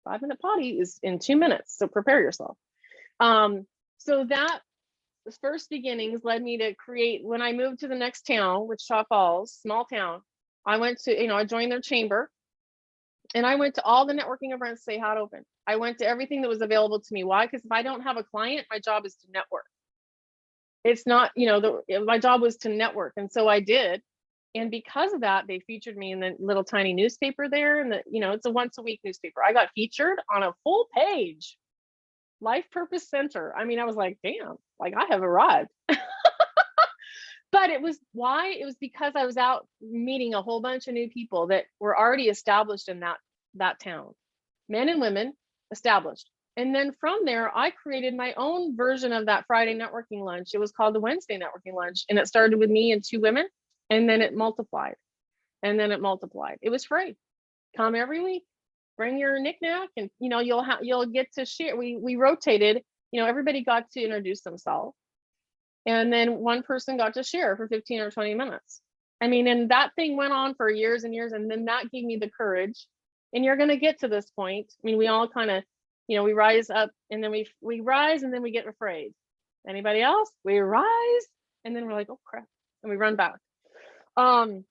5-minute potty is in 2 minutes, so prepare yourself. So that first beginnings led me to create, when I moved to the next town, Wichita Falls, small town, I went to, I joined their chamber, and I went to all the networking events they had open. I went to everything that was available to me. Why? Because if I don't have a client, my job is to network. It's not, my job was to network. And so I did. And because of that, they featured me in the little tiny newspaper there. And it's a once a week newspaper. I got featured on a full page, Life Purpose Center. I mean, I was like, damn, like I have arrived. But it was why? It was because I was out meeting a whole bunch of new people that were already established in that town, men and women established. And then from there, I created my own version of that Friday networking lunch. It was called the Wednesday networking lunch. And it started with me and 2 women, and then it multiplied. And then it multiplied. It was free. Come every week, bring your knickknack, and you'll get to share. We rotated, everybody got to introduce themselves. And then one person got to share for 15 or 20 minutes. I mean, and that thing went on for years and years. And then that gave me the courage. And you're going to get to this point. I mean, we all kind of, we rise up, and then we rise, and then we get afraid. Anybody else? We rise, and then we're like, oh crap, and we run back. And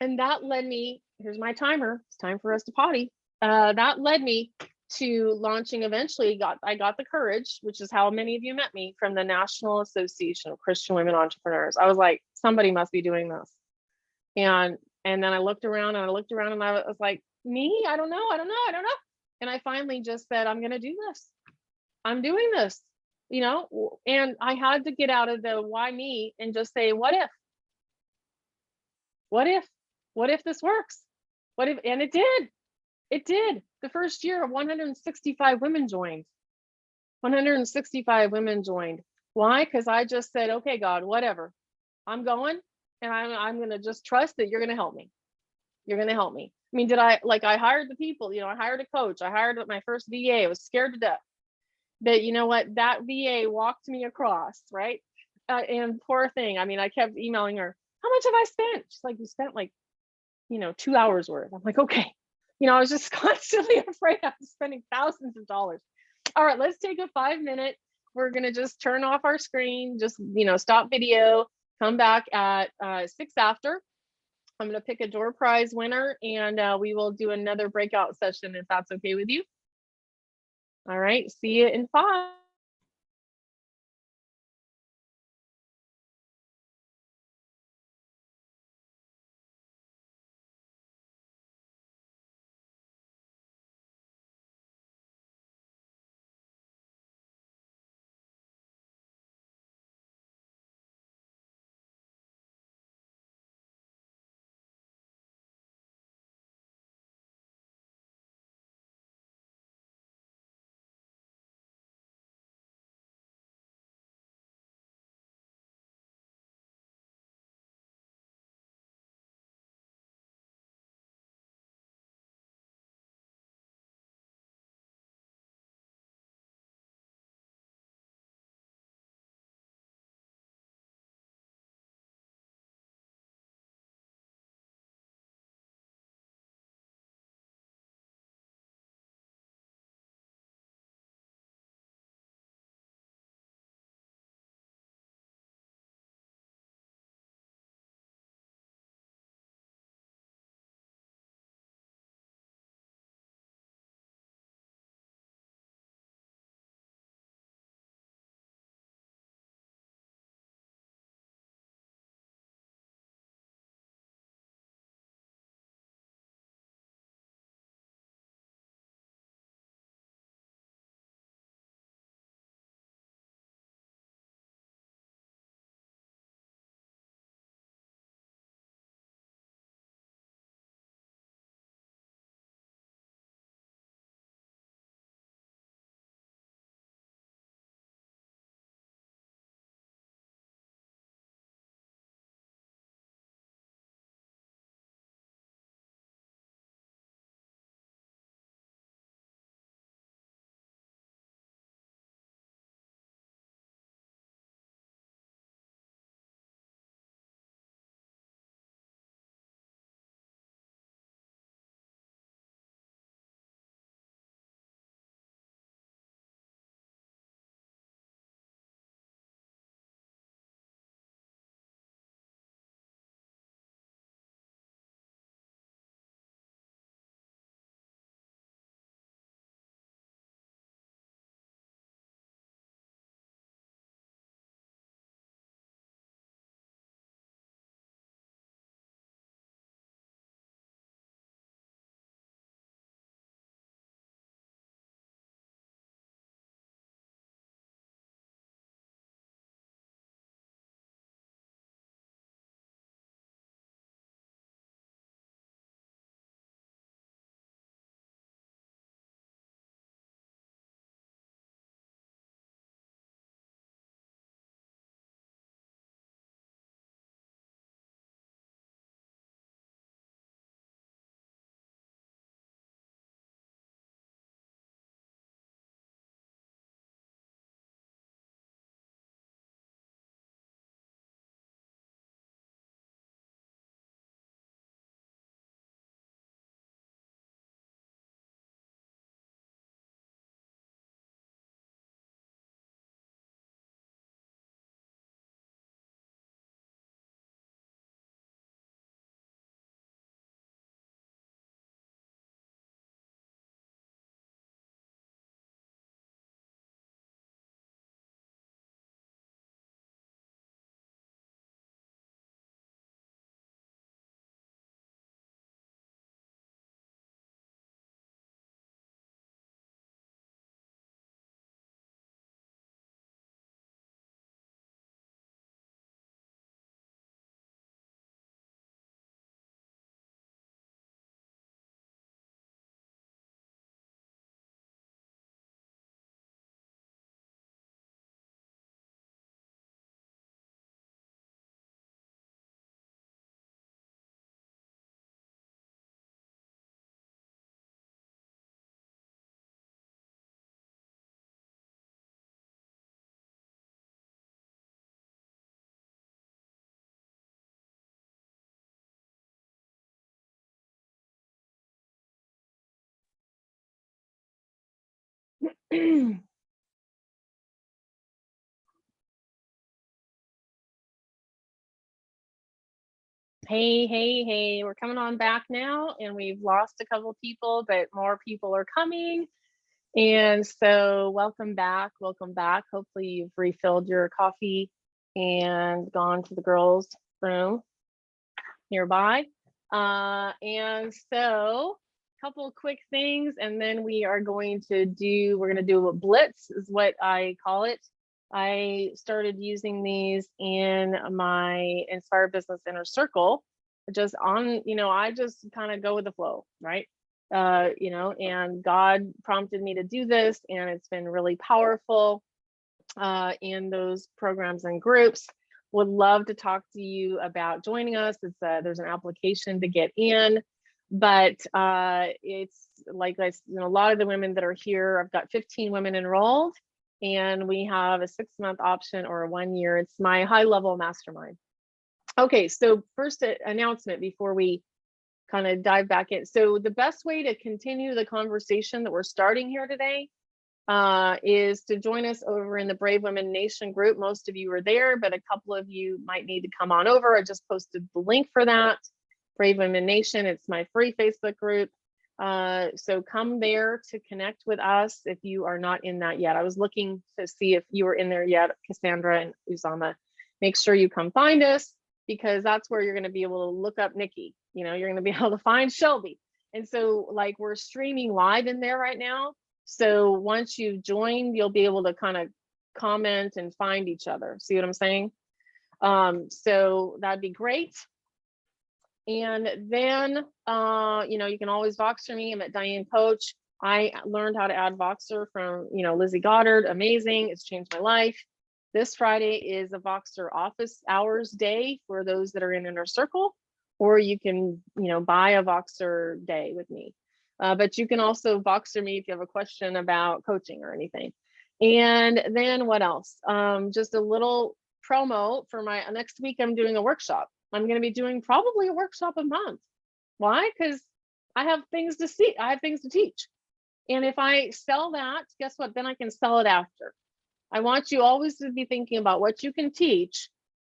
that led me, here's my timer. It's time for us to potty. That led me to launching eventually. I got the courage, which is how many of you met me, from the National Association of Christian Women Entrepreneurs. I was like, somebody must be doing this. And then I looked around and I was like, me? I don't know. And I finally just said, I'm going to do this. I'm doing this, and I had to get out of the why me and just say, what if? What if this works? What if? And it did. It did. The first year, 165 women joined. 165 women joined. Why? Because I just said, okay, God, whatever. I'm going, and I'm going to just trust that you're going to help me. You're going to help me. I mean, I hired the people, I hired a coach. I hired my first VA. I was scared to death. But you know what? That VA walked me across, right? And poor thing. I mean, I kept emailing her, how much have I spent? She's like, you spent like, 2 hours worth. I'm like, okay. I was just constantly afraid I was spending thousands of dollars. All right, let's take a 5-minute. We're going to just turn off our screen, just, stop video, come back at 6 after. I'm going to pick a door prize winner, and we will do another breakout session if that's okay with you. All right, see you in 5. Hey, we're coming on back now, and we've lost a couple people, but more people are coming. And so welcome back. Hopefully you've refilled your coffee and gone to the girls' room nearby. And so a couple of quick things, and then we're going to do a blitz is what I call it. I started using these in my Inspire Business Inner Circle, just on, I just kind of go with the flow, right? And God prompted me to do this, and it's been really powerful in those programs and groups. Would love to talk to you about joining us. There's an application to get in, but it's like a lot of the women that are here, I've got 15 women enrolled, and we have a 6-month option or a 1 year. It's my high level mastermind. Okay, so first announcement before we kind of dive back in. So the best way to continue the conversation that we're starting here today is to join us over in the Brave Women Nation group. Most of you are there, but a couple of you might need to come on over. I just posted the link for that. Brave Women Nation, it's my free Facebook group. So come there to connect with us if you are not in that yet. I was looking to see if you were in there yet, Cassandra and Uzama. Make sure you come find us, because that's where you're going to be able to look up Nikki. You're going to be able to find Shelby. And so we're streaming live in there right now. So once you've joined, you'll be able to kind of comment and find each other. See what I'm saying? So that'd be great. And then, you can always Voxer me. I'm at Diane Coach. I learned how to add Voxer from, Lizzie Goddard. Amazing. It's changed my life. This Friday is a Voxer office hours day for those that are in Inner Circle, or you can, buy a Voxer day with me. But you can also Voxer me if you have a question about coaching or anything. And then what else? Just a little promo for my next week. I'm doing a workshop. I'm going to be doing probably a workshop a month. Why? Because I have things to see. I have things to teach. And if I sell that, guess what? Then I can sell it after. I want you always to be thinking about what you can teach.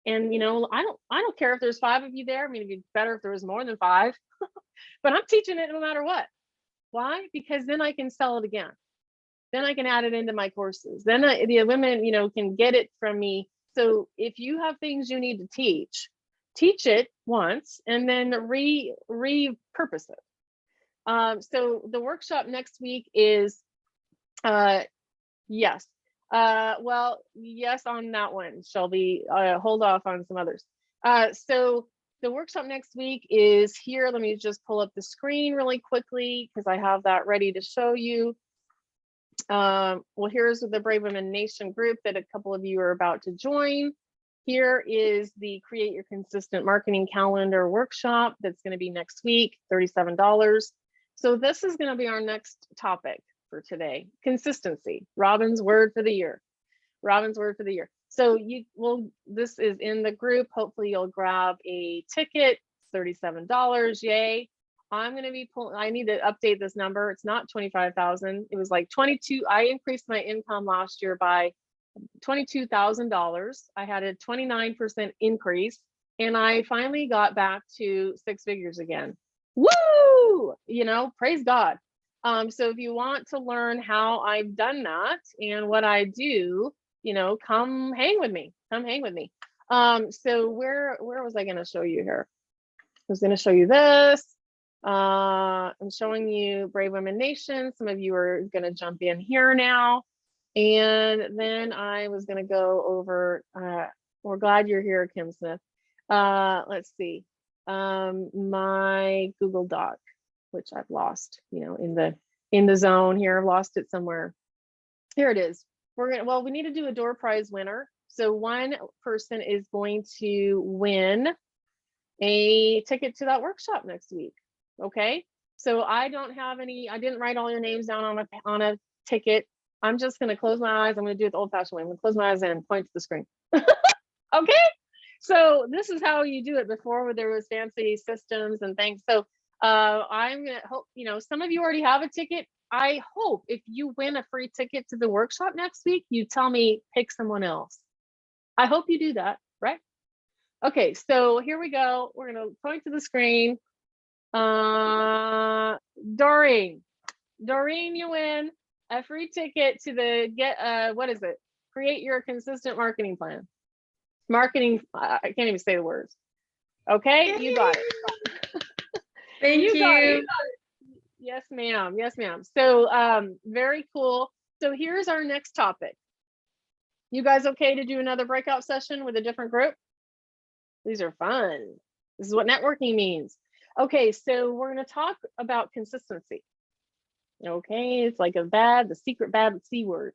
And, I don't care if there's 5 of you there. I mean, it'd be better if there was more than 5, but I'm teaching it no matter what. Why? Because then I can sell it again. Then I can add it into my courses. Then the women, can get it from me. So if you have things you need to teach it once and then repurpose it. So the workshop next week is, yes. Well, yes on that one, Shelby. Hold off on some others. So the workshop next week is here. Let me just pull up the screen really quickly because I have that ready to show you. Well, here's the Brave Women Nation group that a couple of you are about to join. Here is the Create Your Consistent Marketing Calendar workshop that's going to be next week, $37. So this is going to be our next topic for today. Consistency, Robin's word for the year. So this is in the group. Hopefully you'll grab a ticket, $37, yay. I'm going to be I need to update this number. It's not 25,000. It was like 22. I increased my income last year by $22,000. I had a 29% increase, and I finally got back to 6 figures again. Woo! Praise God. So if you want to learn how I've done that and what I do, come hang with me. So where was I going to show you here? I was going to show you this. I'm showing you Brave Women Nation. Some of you are going to jump in here now. And then I was going to go over, we're glad you're here, Kim Smith. Let's see, my Google Doc, which I've lost, in the zone here. I've lost it somewhere. Here it is. We need to do a door prize winner. So one person is going to win a ticket to that workshop next week. Okay. So I didn't write all your names down on a ticket. I'm just going to close my eyes. I'm going to do it the old fashioned way. I'm going to close my eyes and point to the screen. Okay. So this is how you do it. Before there was fancy systems and things. So I'm going to hope, some of you already have a ticket. I hope if you win a free ticket to the workshop next week, you tell me pick someone else. I hope you do that, right? Okay, so here we go. We're gonna point to the screen. Doreen, you win a free ticket to the what is it? Create your consistent marketing plan. I can't even say the words. Okay, you got it. Thank you. Got it. Yes, ma'am. Yes, ma'am. So very cool. So here's our next topic. You guys okay to do another breakout session with a different group? These are fun. This is what networking means. Okay, so we're going to talk about consistency. Okay, it's like the secret bad C word.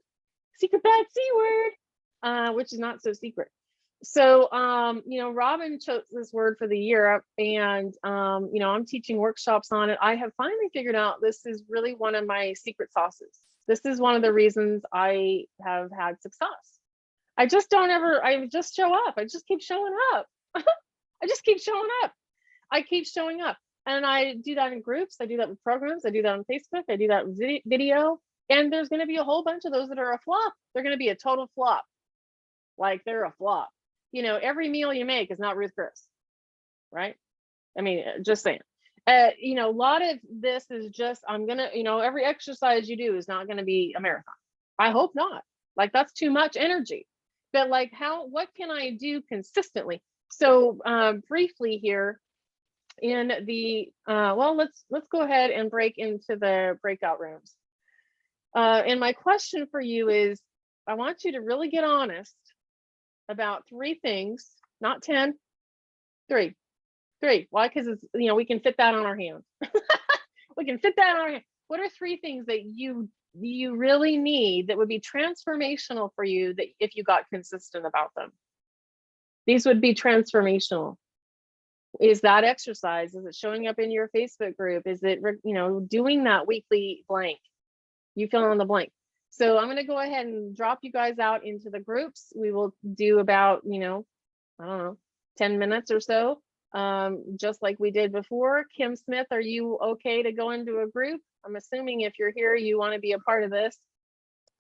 Secret bad C word, which is not so secret. So, Robin chose this word for the year, and, I'm teaching workshops on it. I have finally figured out this is really one of my secret sauces. This is one of the reasons I have had success. I just show up. I just keep showing up. I just keep showing up. I keep showing up. And I do that in groups. I do that with programs. I do that on Facebook. I do that with video. And there's going to be a whole bunch of those that are a flop. They're going to be a total flop. Like they're a flop. Every meal you make is not Ruth Chris, right? I mean, just saying. A lot of this is just, every exercise you do is not going to be a marathon. I hope not. Like that's too much energy. But like what can I do consistently? So briefly here in the, let's go ahead and break into the breakout rooms. And my question for you is, I want you to really get honest about 3 things, not 10, 3. Why? Because it's, we can fit that on our hand. We can fit that on our hand. What are 3 things that you really need that would be transformational for you that if you got consistent about them? These would be transformational. Is that exercise? Is it showing up in your Facebook group? Is it, doing that weekly blank? You fill in the blank. So I'm going to go ahead and drop you guys out into the groups. We will do about, I don't know, 10 minutes or so, just like we did before. Kim Smith, are you okay to go into a group? I'm assuming if you're here, you want to be a part of this.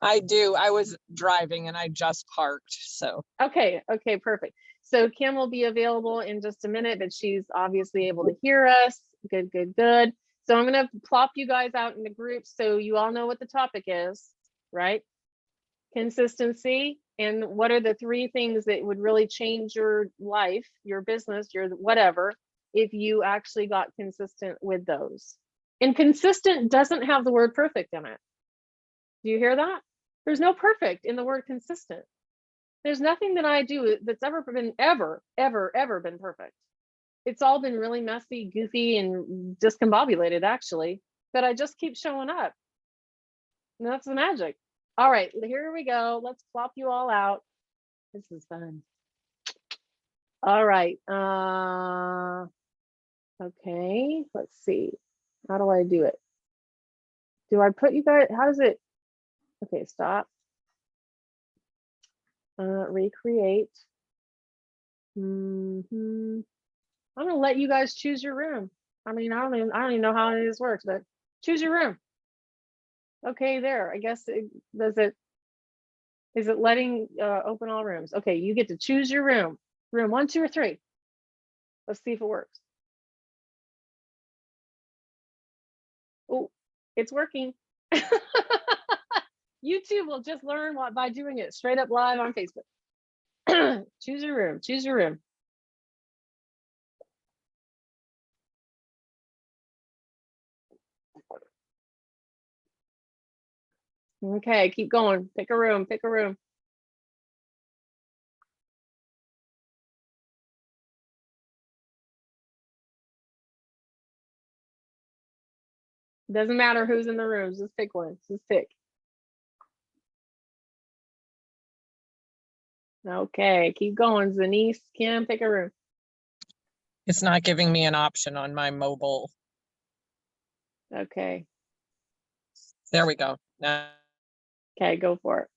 I do. I was driving and I just parked, so. Okay, perfect. So Kim will be available in just a minute, but she's obviously able to hear us. Good. So I'm going to plop you guys out in the group so you all know what the topic is, right? Consistency. And what are the 3 things that would really change your life, your business, your whatever, if you actually got consistent with those? And consistent doesn't have the word perfect in it. Do you hear that? There's no perfect in the word consistent. There's nothing that I do that's ever been been perfect. It's all been really messy, goofy, and discombobulated actually, but I just keep showing up. And that's the magic. All right, here we go. Let's plop you all out. This is fun. All right. Okay, let's see. How do I do it? Do I put you guys, how does it? Okay, stop. Recreate. I'm gonna let you guys choose your room. I mean, I don't even know how any of this works, but choose your room. Okay, there. I guess is it letting open all rooms? Okay, you get to choose your room. Room 1, 2, or 3. Let's see if it works. Oh, it's working. YouTube will just learn by doing it straight up live on Facebook. Choose your room. Choose your room. Okay, keep going. Pick a room. Pick a room. Doesn't matter who's in the rooms. Just pick one. Just pick. Okay, keep going. Zanice, Kim, pick a room. It's not giving me an option on my mobile. Okay. There we go. Now. Okay, go for it.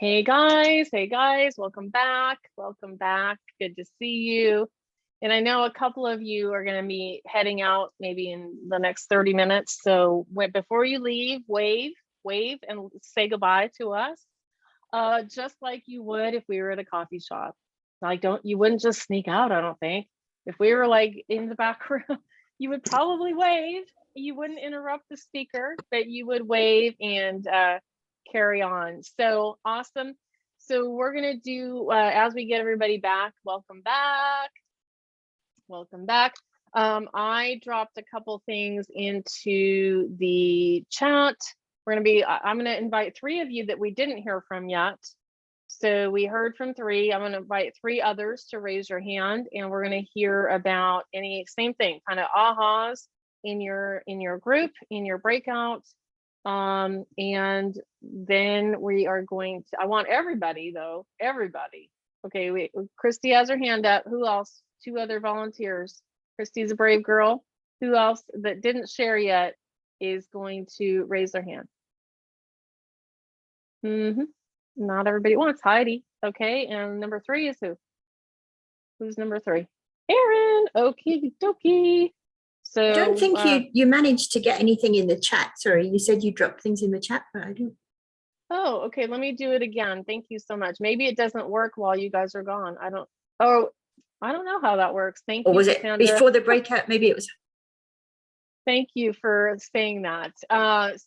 Hey guys, welcome back. Welcome back. Good to see you. And I know a couple of you are going to be heading out maybe in the next 30 minutes. So before you leave, wave and say goodbye to us. Just like you would if we were at a coffee shop. Like you wouldn't just sneak out, I don't think. If we were like in the background, you would probably wave. You wouldn't interrupt the speaker, but you would wave and carry on. So awesome. So we're gonna do as we get everybody back. Welcome back. Welcome back. I dropped a couple things into the chat. I'm gonna invite 3 of you that we didn't hear from yet. So we heard from 3. I'm gonna invite 3 others to raise your hand, and we're gonna hear about same thing, kind of ahas in your group, in your breakout. And then we are going to, I want everybody though, everybody. Okay, Christy has her hand up. Who else? 2 other volunteers. Christy's a brave girl. Who else that didn't share yet is going to raise their hand? Not everybody wants. Heidi. Okay, and number 3 is who? Who's number 3? Erin. Okie dokie. So I don't think you managed to get anything in the chat. Sorry, you said you dropped things in the chat, but I didn't. Oh, okay. Let me do it again. Thank you so much. Maybe it doesn't work while you guys are gone. I don't know how that works. Thank you. Or was it Cassandra. before the breakout? Maybe it was. Thank you for saying that.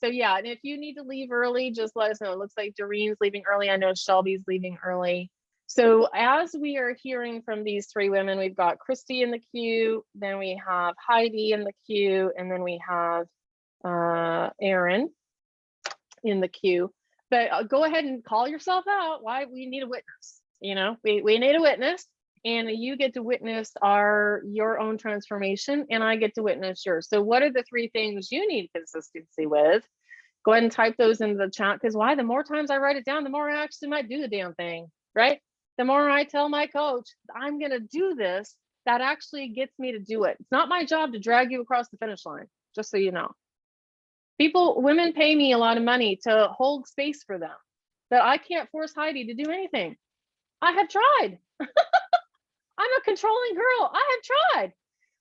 So yeah, and if you need to leave early, just let us know. It looks like Doreen's leaving early. I know Shelby's leaving early. So as we are hearing from these 3 women, we've got Christy in the queue, then we have Heidi in the queue, and then we have Erin in the queue. But go ahead and call yourself out. Why? We need a witness. You know, we need a witness, and you get to witness your own transformation, and I get to witness yours. So what are the 3 things you need consistency with? Go ahead and type those into the chat, because why? The more times I write it down, the more I actually might do the damn thing, right? The more I tell my coach, I'm going to do this, that actually gets me to do it. It's not my job to drag you across the finish line, just so you know. Women pay me a lot of money to hold space for them, but I can't force Heidi to do anything. I have tried. I'm a controlling girl. I have tried.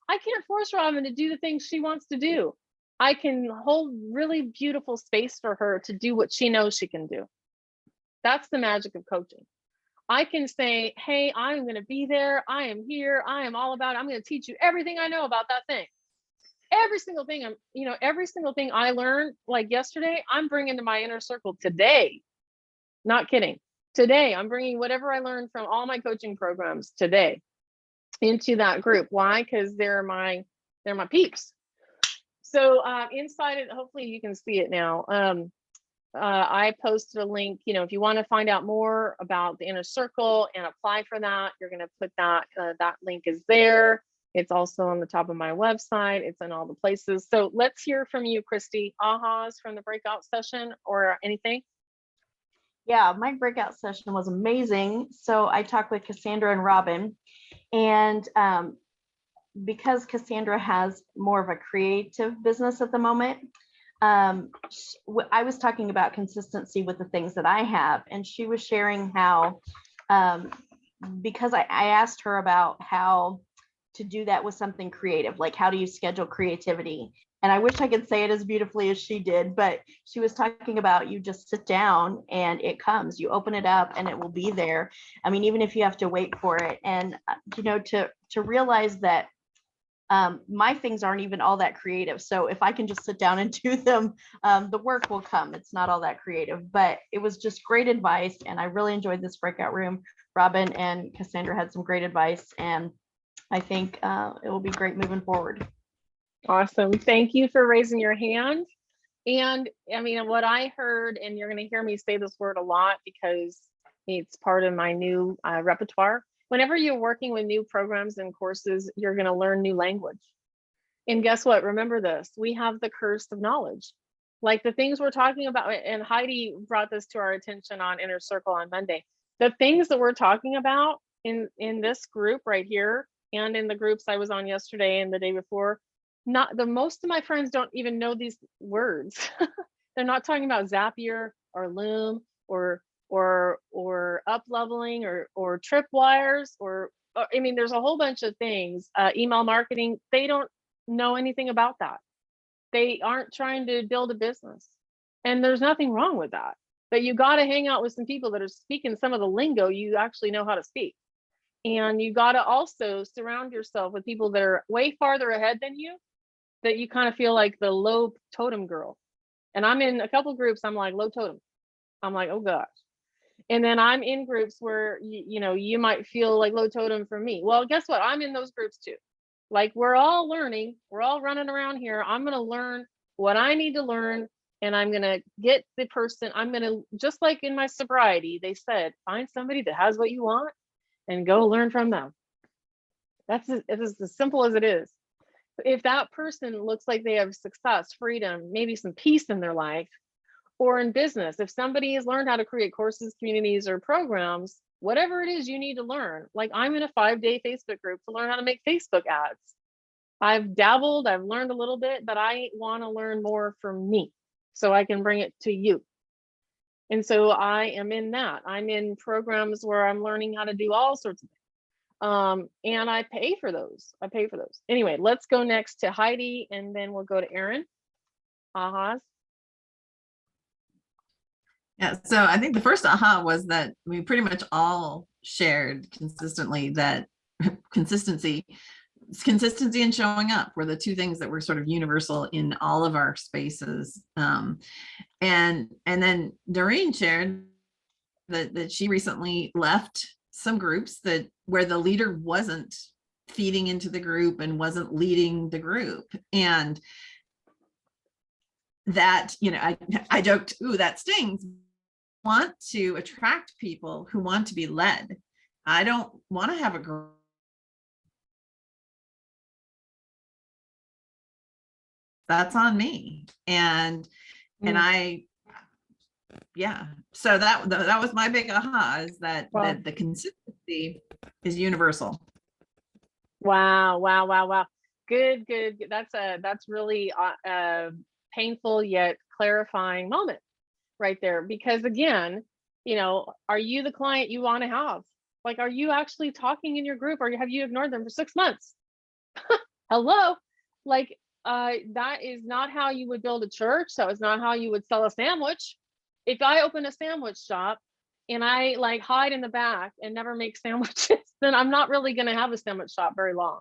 I can't force Robin to do the things she wants to do. I can hold really beautiful space for her to do what she knows she can do. That's the magic of coaching. I can say, hey, I'm going to be there. I am here. I am all about it. I'm going to teach you everything I know about that thing. Every single thing every single thing I learned, like yesterday, I'm bringing to my inner circle today. Not kidding. Today, I'm bringing whatever I learned from all my coaching programs today into that group. Why? Because they're my peeps. So inside it, hopefully you can see it now. I posted a link. If you want to find out more about the inner circle and apply for that, you're going to put that link is there. It's also on the top of my website. It's in all the places. So let's hear from you, Christy. Ahas from the breakout session or anything? Yeah, my breakout session was amazing. So I talked with Cassandra and Robin, and because Cassandra has more of a creative business at the moment, I was talking about consistency with the things that I have, and she was sharing how, because I asked her about how to do that with something creative, like how do you schedule creativity? And I wish I could say it as beautifully as she did, but she was talking about you just sit down and it comes, you open it up and it will be there. I mean, even if you have to wait for it. And, to realize that my things aren't even all that creative. So if I can just sit down and do them, the work will come. It's not all that creative, but it was just great advice. And I really enjoyed this breakout room. Robin and Cassandra had some great advice, and I think it will be great moving forward. Awesome. Thank you for raising your hand. And I mean, what I heard, and you're going to hear me say this word a lot because it's part of my new repertoire. Whenever you're working with new programs and courses, you're going to learn new language. And guess what? Remember this, we have the curse of knowledge. Like the things we're talking about, and Heidi brought this to our attention on Inner Circle on Monday. The things that we're talking about in this group right here, and in the groups I was on yesterday and the day before, most of my friends don't even know these words. They're not talking about Zapier or Loom or or up leveling or tripwires or I mean, there's a whole bunch of things. Email marketing, they don't know anything about that. They aren't trying to build a business. And there's nothing wrong with that. But you got to hang out with some people that are speaking some of the lingo you actually know how to speak. And you got to also surround yourself with people that are way farther ahead than you, that you kind of feel like the low totem girl. And I'm in a couple groups, I'm like low totem. I'm like, oh gosh. And then I'm in groups where, you know, you might feel like low totem for me. Well, guess what? I'm in those groups too. Like we're all learning, we're all running around here. I'm going to learn what I need to learn. And I'm going to get the person, I'm going to, just like in my sobriety, they said, find somebody that has what you want and go learn from them. It is as simple as it is. If that person looks like they have success, freedom, maybe some peace in their life, or in business, if somebody has learned how to create courses, communities, or programs, whatever it is you need to learn, like I'm in a 5-day Facebook group to learn how to make Facebook ads. I've dabbled, I've learned a little bit, but I want to learn more from me so I can bring it to you. And so I am in that. I'm in programs where I'm learning how to do all sorts of things. And I pay for those. Anyway, let's go next to Heidi, and then we'll go to Erin. Ahas. Yeah, so I think the first aha was that we pretty much all shared consistently that consistency and showing up were the two things that were sort of universal in all of our spaces. And then Doreen shared that she recently left some groups where the leader wasn't feeding into the group and wasn't leading the group. And that, you know, I joked, ooh, that stings. I want to attract people who want to be led. I don't want to have a group that's on me. And yeah, so that was my big aha, is that the consistency is universal. Wow. Good. That's really a painful yet clarifying moment right there. Because again, you know, are you the client you want to have? Like, are you actually talking in your group, or have you ignored them for 6 months? Hello? Like, that is not how you would build a church. That was not how you would sell a sandwich. If I open a sandwich shop and I like hide in the back and never make sandwiches, then I'm not really going to have a sandwich shop very long.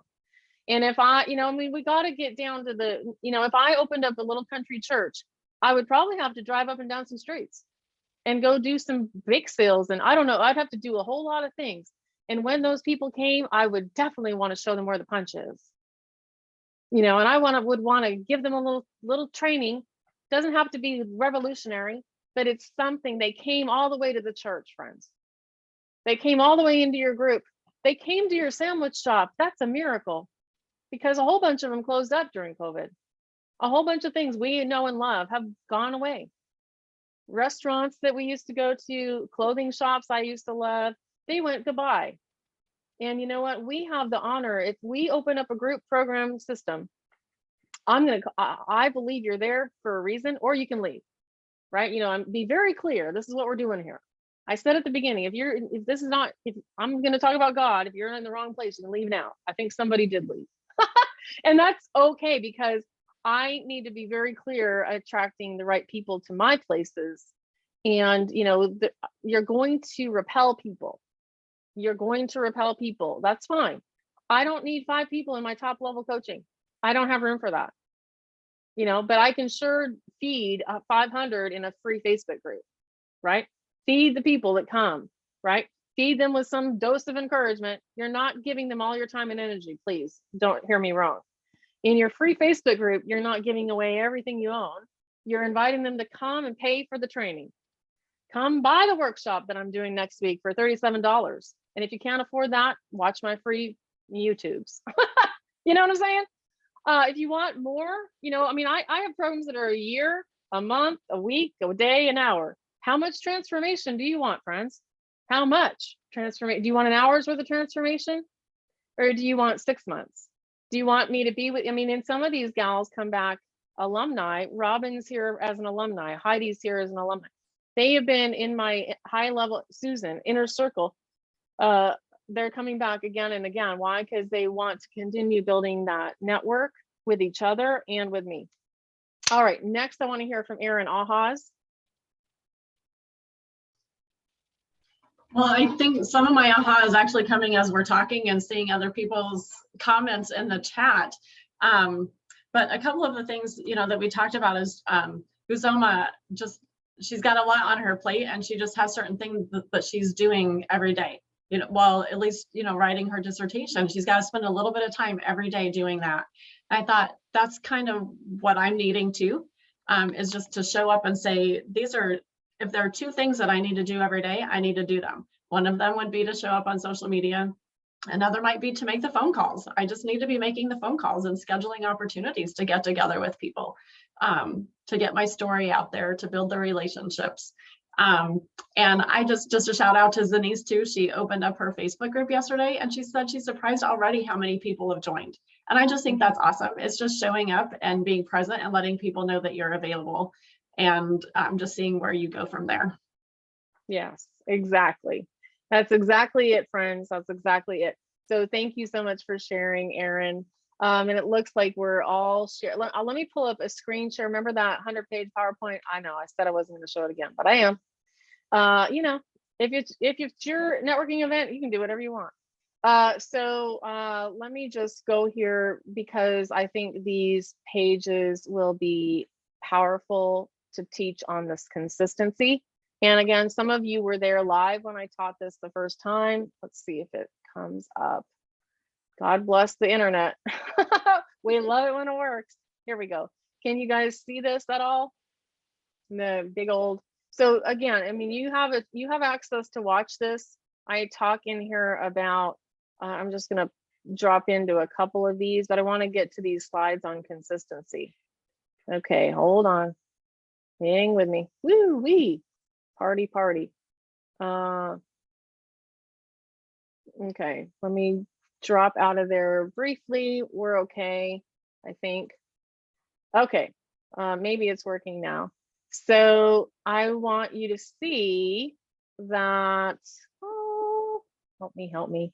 And if I, you know, I mean, we got to get down to the, you know, if I opened up a little country church, I would probably have to drive up and down some streets and go do some bake sales. And I don't know, I'd have to do a whole lot of things. And when those people came, I would definitely want to show them where the punch is. You know, and I would want to give them a little training. Doesn't have to be revolutionary, but it's something. They came all the way to the church, friends. They came all the way into your group. They came to your sandwich shop. That's a miracle, because a whole bunch of them closed up during COVID. A whole bunch of things we know and love have gone away. Restaurants that we used to go to, clothing shops I used to love, they went goodbye. And you know what? We have the honor, if we open up a group program system, I believe you're there for a reason, or you can leave, right? You know, be very clear. This is what we're doing here. I said at the beginning, if I'm going to talk about God, if you're in the wrong place, you can leave now. I think somebody did leave. And that's okay, because I need to be very clear attracting the right people to my places. And, you know, you're going to repel people. That's fine. I don't need 5 people in my top level coaching. I don't have room for that. You know, but I can sure feed 500 in a free Facebook group, right? Feed the people that come, right? Feed them with some dose of encouragement. You're not giving them all your time and energy. Please don't hear me wrong. In your free Facebook group, you're not giving away everything you own. You're inviting them to come and pay for the training. Come buy the workshop that I'm doing next week for $37. And if you can't afford that, watch my free YouTubes. You know what I'm saying? If you want more, you know, I mean, I have programs that are a year, a month, a week, a day, an hour. How much transformation do you want, friends? How much transformation? Do you want an hour's worth of transformation? Or do you want 6 months? Do you want me to be with, I mean, and some of these gals come back alumni. Robin's here as an alumni. Heidi's here as an alumni. They have been in my high level, Susan, inner circle. They're coming back again and again. Why? Because they want to continue building that network with each other and with me. All right, next I want to hear from Erin Ahas. Well, I think some of my aha is actually coming as we're talking and seeing other people's comments in the chat. But a couple of the things, that we talked about is Uzoma, she's got a lot on her plate, and she just has certain things that she's doing every day. Well, at least, writing her dissertation, she's got to spend a little bit of time every day doing that. And I thought that's kind of what I'm needing too, is just to show up and say, if there are two things that I need to do every day, I need to do them. One of them would be to show up on social media. Another might be to make the phone calls. I just need to be making the phone calls and scheduling opportunities to get together with people, to get my story out there, to build the relationships. And I just a shout out to Zenise too. She opened up her Facebook group yesterday, and she said she's surprised already how many people have joined. And I just think that's awesome. It's just showing up and being present and letting people know that you're available, and just seeing where you go from there. Yes, exactly. That's exactly it, friends. That's exactly it. So thank you so much for sharing, Erin. And it looks like we're all sharing. Let me pull up a screen share. Remember that 100-page PowerPoint? I know I said I wasn't going to show it again, but I am. If it's your networking event, you can do whatever you want. So let me just go here, because I think these pages will be powerful to teach on this consistency. And again, some of you were there live when I taught this the first time. Let's see if it comes up. God bless the internet. We love it when it works. Here we go. Can you guys see this at all? The big old. So again, I mean, you have access to watch this. I talk in here about, I'm just going to drop into a couple of these, but I want to get to these slides on consistency. Okay, hold on. Hang with me. Woo wee. Party. Okay, let me drop out of there briefly. We're okay, I think. Okay, maybe it's working now. So I want you to see that, help me.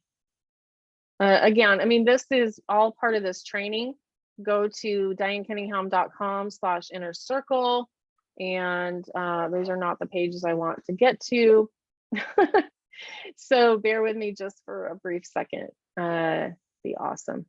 Again, I mean, this is all part of this training. Go to dianecunningham.com/inner circle. And those are not the pages I want to get to. So bear with me just for a brief second. Be awesome.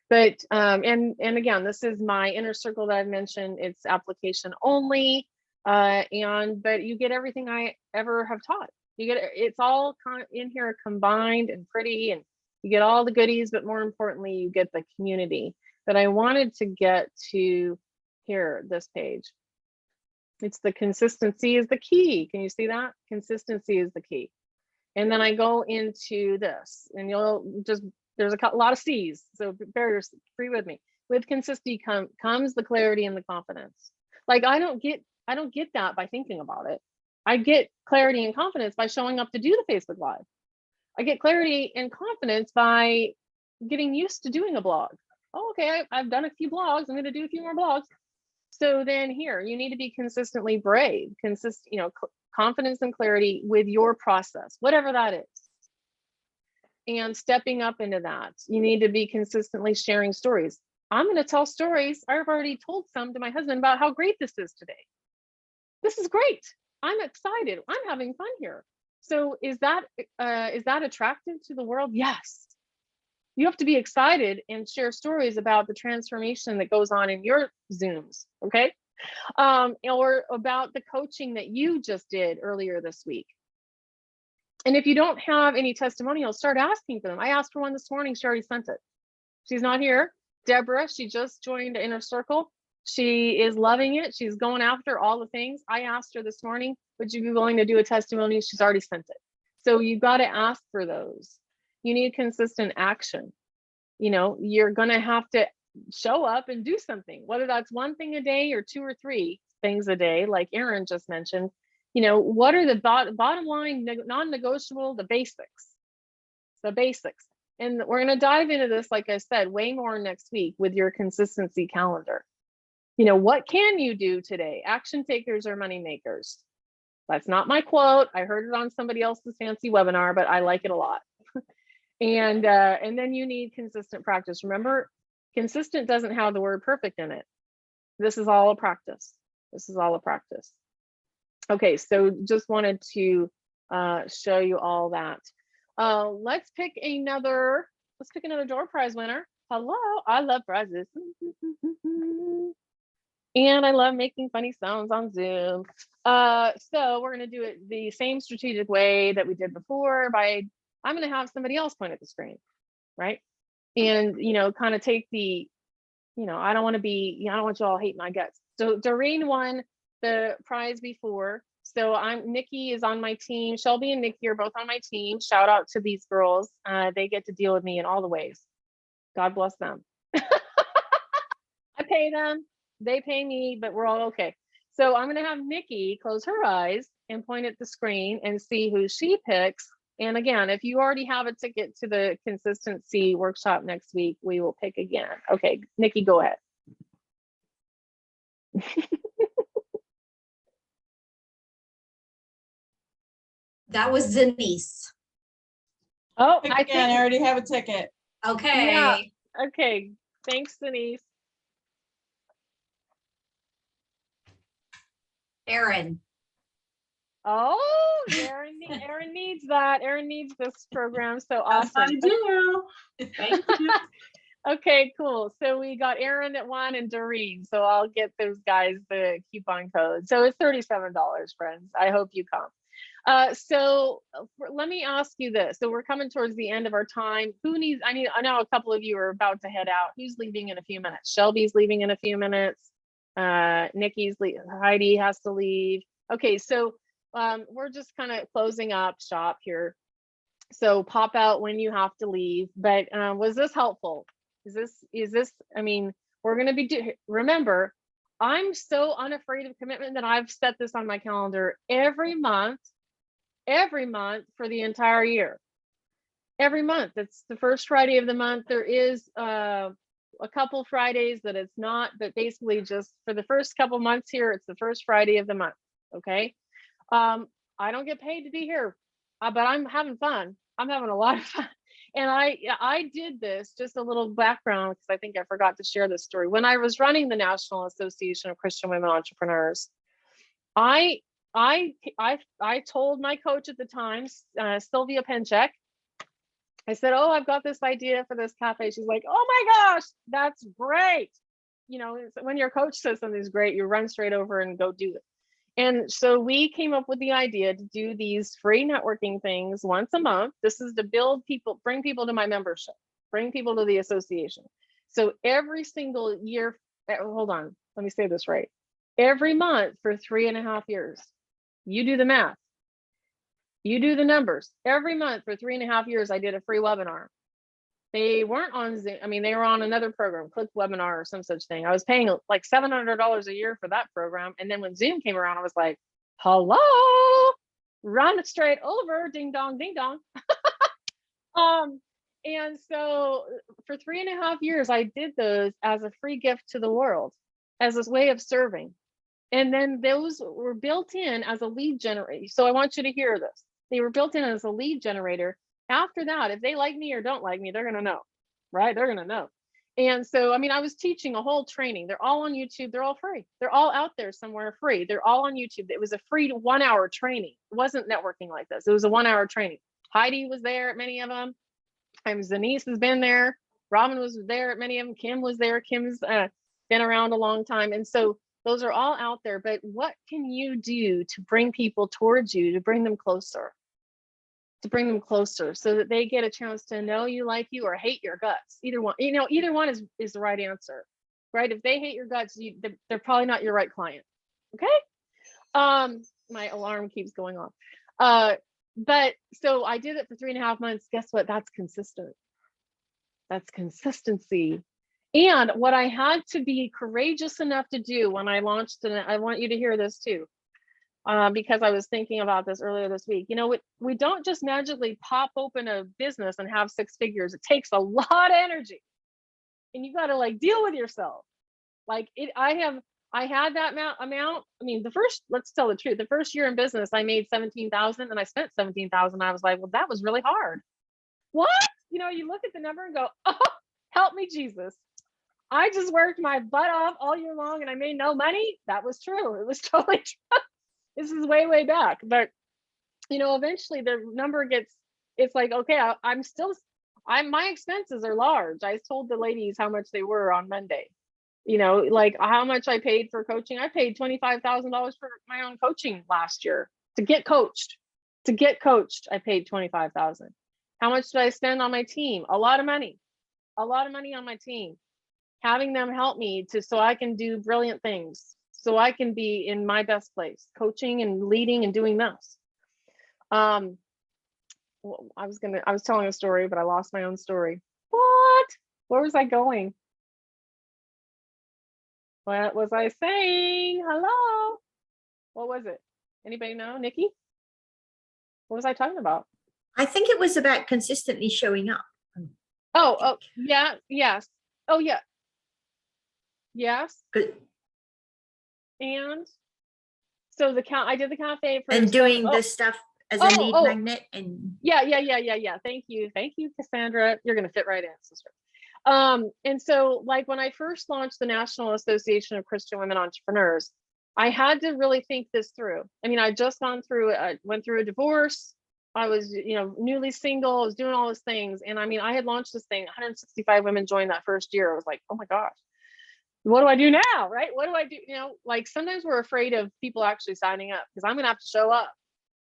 But and again, this is my inner circle that I've mentioned. It's application only, but you get everything I ever have taught. It's all in here combined and pretty, and you get all the goodies, but more importantly, you get the community. But I wanted to get to here, this page. It's the consistency is the key. Can you see that? Consistency is the key. And then I go into this, and there's a lot of C's, so bear free with me. With consistency comes the clarity and the confidence. Like I don't get that by thinking about it. I get clarity and confidence by showing up to do the Facebook Live. I get clarity and confidence by getting used to doing a blog. Oh, okay, I've done a few blogs. I'm going to do a few more blogs. So then here, you need to be consistently brave, confidence and clarity with your process, whatever that is. And stepping up into that, you need to be consistently sharing stories. I'm going to tell stories. I've already told some to my husband about how great this is today. This is great. I'm excited. I'm having fun here. So is that attractive to the world? Yes. You have to be excited and share stories about the transformation that goes on in your Zooms, okay? Or about the coaching that you just did earlier this week. And if you don't have any testimonials, start asking for them. I asked for one this morning. She already sent it. She's not here. Deborah, she just joined Inner Circle. She is loving it. She's going after all the things. I asked her this morning, would you be willing to do a testimony? She's already sent it. So you've got to ask for those. You need consistent action. You're going to have to show up and do something, whether that's one thing a day or 2 or 3 things a day, like Erin just mentioned. What are the bottom line non-negotiable, the basics. And we're going to dive into this, like I said, way more next week with your consistency calendar. What can you do today? Action takers or money makers? That's not my quote. I heard it on somebody else's fancy webinar, but I like it a lot. And then you need consistent practice. Remember, consistent doesn't have the word perfect in it. This is all a practice. This is all a practice. Okay, so just wanted to show you all that. Let's pick another door prize winner. Hello, I love prizes. And I love making funny sounds on Zoom. So we're gonna do it the same strategic way that we did before I'm gonna have somebody else point at the screen, right? And, kind of take the, I don't want you all hate my guts. So Doreen won the prize before. So Nikki is on my team. Shelby and Nikki are both on my team. Shout out to these girls. They get to deal with me in all the ways. God bless them. I pay them, they pay me, but we're all okay. So I'm gonna have Nikki close her eyes and point at the screen and see who she picks. And again, if you already have a ticket to the consistency workshop next week, we will pick again. Okay, Nikki, go ahead. That was Denise. Oh, I already have a ticket. Okay. Yeah. Okay, thanks, Denise. Erin. Oh, Erin needs that. Erin needs this program. So awesome. I do. Thank you. Okay, cool. So we got Erin at 1 and Doreen. So I'll get those guys the coupon code. So it's $37, friends. I hope you come. Let me ask you this. So we're coming towards the end of our time. I know a couple of you are about to head out. Who's leaving in a few minutes? Shelby's leaving in a few minutes. Nikki's Heidi has to leave. Okay, so we're just kind of closing up shop here. So pop out when you have to leave. But was this helpful? Is this, we're going to be, remember, I'm so unafraid of commitment that I've set this on my calendar every month for the entire year. Every month. It's the first Friday of the month. There is a couple Fridays that it's not, but basically just for the first couple months here, it's the first Friday of the month. Okay. I don't get paid to be here, but I'm having fun. I'm having a lot of fun. And I did this, just a little background, because I think I forgot to share this story. When I was running the National Association of Christian Women Entrepreneurs, I told my coach at the time, Sylvia Pinchek, I said, oh, I've got this idea for this cafe. She's like, oh my gosh, that's great. When your coach says something's great, you run straight over and go do it. And so we came up with the idea to do these free networking things once a month. This is to bring people to my membership, bring people to the association. So every single year, hold on, let me say this right. Every month for 3.5 years, you do the math, you do the numbers. Every month for 3.5 years, I did a free webinar. They weren't on Zoom. They were on another program, Click Webinar or some such thing. I was paying like $700 a year for that program. And then when Zoom came around, I was like, hello, run it straight over, ding dong, ding dong. And so for 3.5 years, I did those as a free gift to the world, as a way of serving. And then those were built in as a lead generator. So I want you to hear this. They were built in as a lead generator. After that, if they like me or don't like me, they're going to know, right? They're going to know. And so, I was teaching a whole training. They're all on YouTube. They're all free. They're all out there somewhere free. They're all on YouTube. It was a free 1-hour training. It wasn't networking like this. It was a 1-hour training. Heidi was there at many of them. Denise has been there. Robin was there at many of them. Kim was there. Kim's been around a long time. And so those are all out there. But what can you do to bring people towards you, to bring them closer? To bring them closer so that they get a chance to know you, like you, or hate your guts. Either one, either one is the right answer, right? If they hate your guts, they're probably not your right client. Okay. My alarm keeps going off. But so I did it for 3.5 months. Guess what? That's consistent. That's consistency. And what I had to be courageous enough to do when I launched, and I want you to hear this too, because I was thinking about this earlier this week. We don't just magically pop open a business and have 6 figures. It takes a lot of energy, and you got to deal with yourself. I had that amount. I mean, let's tell the truth. The first year in business, I made 17,000 and I spent 17,000. I was like, well, that was really hard. What? You know, you look at the number and go, oh, help me, Jesus. I just worked my butt off all year long and I made no money. That was true. It was totally true. This is way, way back. But, you know, eventually the number it's like, okay, my expenses are large. I told the ladies how much they were on Monday. You know, like how much I paid for coaching. I paid $25,000 for my own coaching last year to get coached. I paid $25,000. How much did I spend on my team? A lot of money on my team, having them help me so I can do brilliant things, so I can be in my best place, coaching and leading and doing this. I was telling a story, but I lost my own story. What? Where was I going? What was I saying? Hello? What was it? Anybody know? Nikki? What was I talking about? I think it was about consistently showing up. Oh, yeah, yes. Oh, yeah. Yes. Good. And so I did the cafe for And doing the stuff as a lead magnet and yeah. Thank you, Cassandra. You're gonna fit right in, sister. And so like when I first launched the National Association of Christian Women Entrepreneurs, I had to really think this through. I mean, I just went through a divorce. I was, you know, newly single. I was doing all those things. And I mean, I had launched this thing, 165 women joined that first year. I was like, oh my gosh, what do I do now? Right? What do I do? You know, like sometimes we're afraid of people actually signing up because I'm going to have to show up.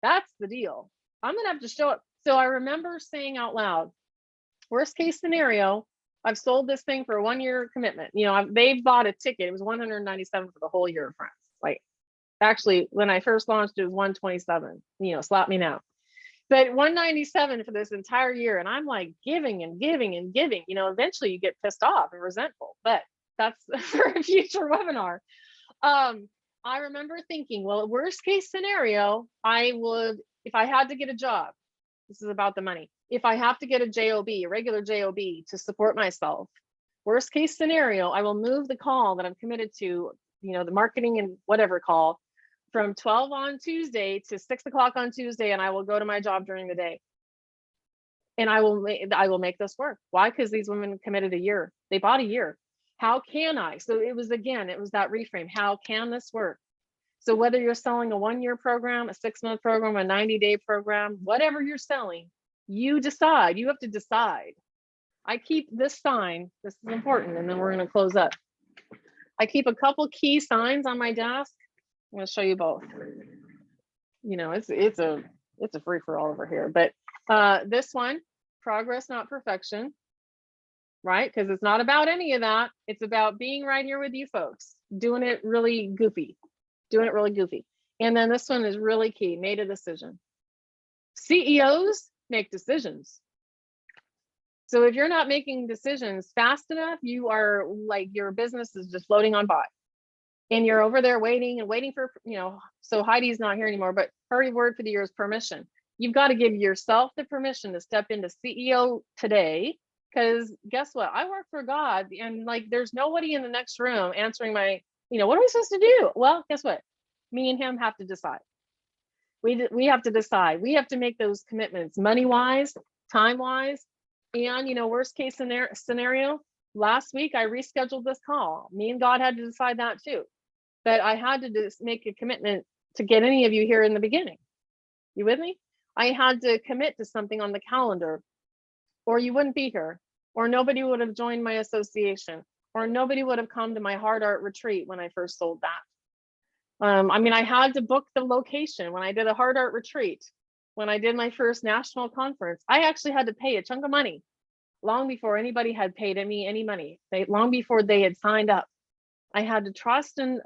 That's the deal. I'm going to have to show up. So I remember saying out loud, worst case scenario, I've sold this thing for a 1-year commitment. You know, they bought a ticket. It was $197 for the whole year, friends. Like actually, when I first launched, it was $127, you know, slap me now. But $197 for this entire year. And I'm like giving and giving and giving, you know, eventually you get pissed off and resentful, but that's for a future webinar. I remember thinking, well, worst case scenario, I would, if I had to get a job, this is about the money. If I have to get a regular job to support myself, worst case scenario, I will move the call that I'm committed to, you know, the marketing and whatever call from 12 on Tuesday to 6 o'clock on Tuesday. And I will go to my job during the day. And I will make this work. Why? Because these women committed a year. They bought a year. How can I? So it was that reframe. How can this work? So whether you're selling a 1-year program, a 6-month program, a 90-day program, whatever you're selling, you decide. You have to decide. I keep this sign. This is important. And then we're going to close up. I keep a couple key signs on my desk. I'm going to show you both. You know, it's a free for all over here. But this one, progress, not perfection. Right? Because it's not about any of that. It's about being right here with you folks, doing it really goofy. And then this one is really key, made a decision. CEOs make decisions. So if you're not making decisions fast enough, you are like, your business is just floating on by. And you're over there waiting for, you know, so Heidi's not here anymore, but her word for the year is permission. You've got to give yourself the permission to step into CEO today. Because guess what? I work for God, and like there's nobody in the next room answering my, you know, what are we supposed to do? Well, guess what? Me and him have to decide. We have to decide. We have to make those commitments, money-wise, time-wise, and you know, worst case scenario. Last week I rescheduled this call. Me and God had to decide that too. But I had to just make a commitment to get any of you here in the beginning. You with me? I had to commit to something on the calendar, or you wouldn't be here, or nobody would have joined my association, or nobody would have come to my Hard Art retreat when I first sold that. I mean, I had to book the location when I did a Hard Art retreat. When I did my first national conference, I actually had to pay a chunk of money long before anybody had paid me any money. Long before they had signed up. I had to trust and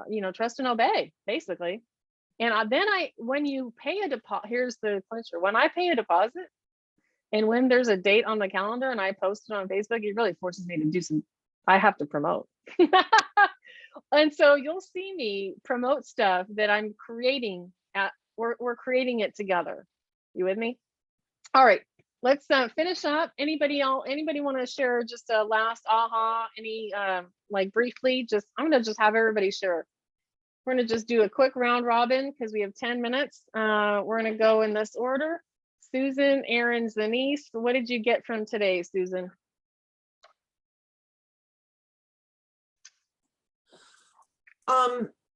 obey, basically. And then when you pay a deposit, here's the clincher. When I pay a deposit, and when there's a date on the calendar and I post it on Facebook, it really forces me to do I have to promote. And so you'll see me promote stuff that I'm creating we're creating it together. You with me? All right, let's finish up. Anybody want to share just a last aha, like briefly, I'm going to just have everybody share. We're gonna just do a quick round robin because we have 10 minutes. We're gonna go in this order. Susan, Aaron, Denise, what did you get from today, Susan?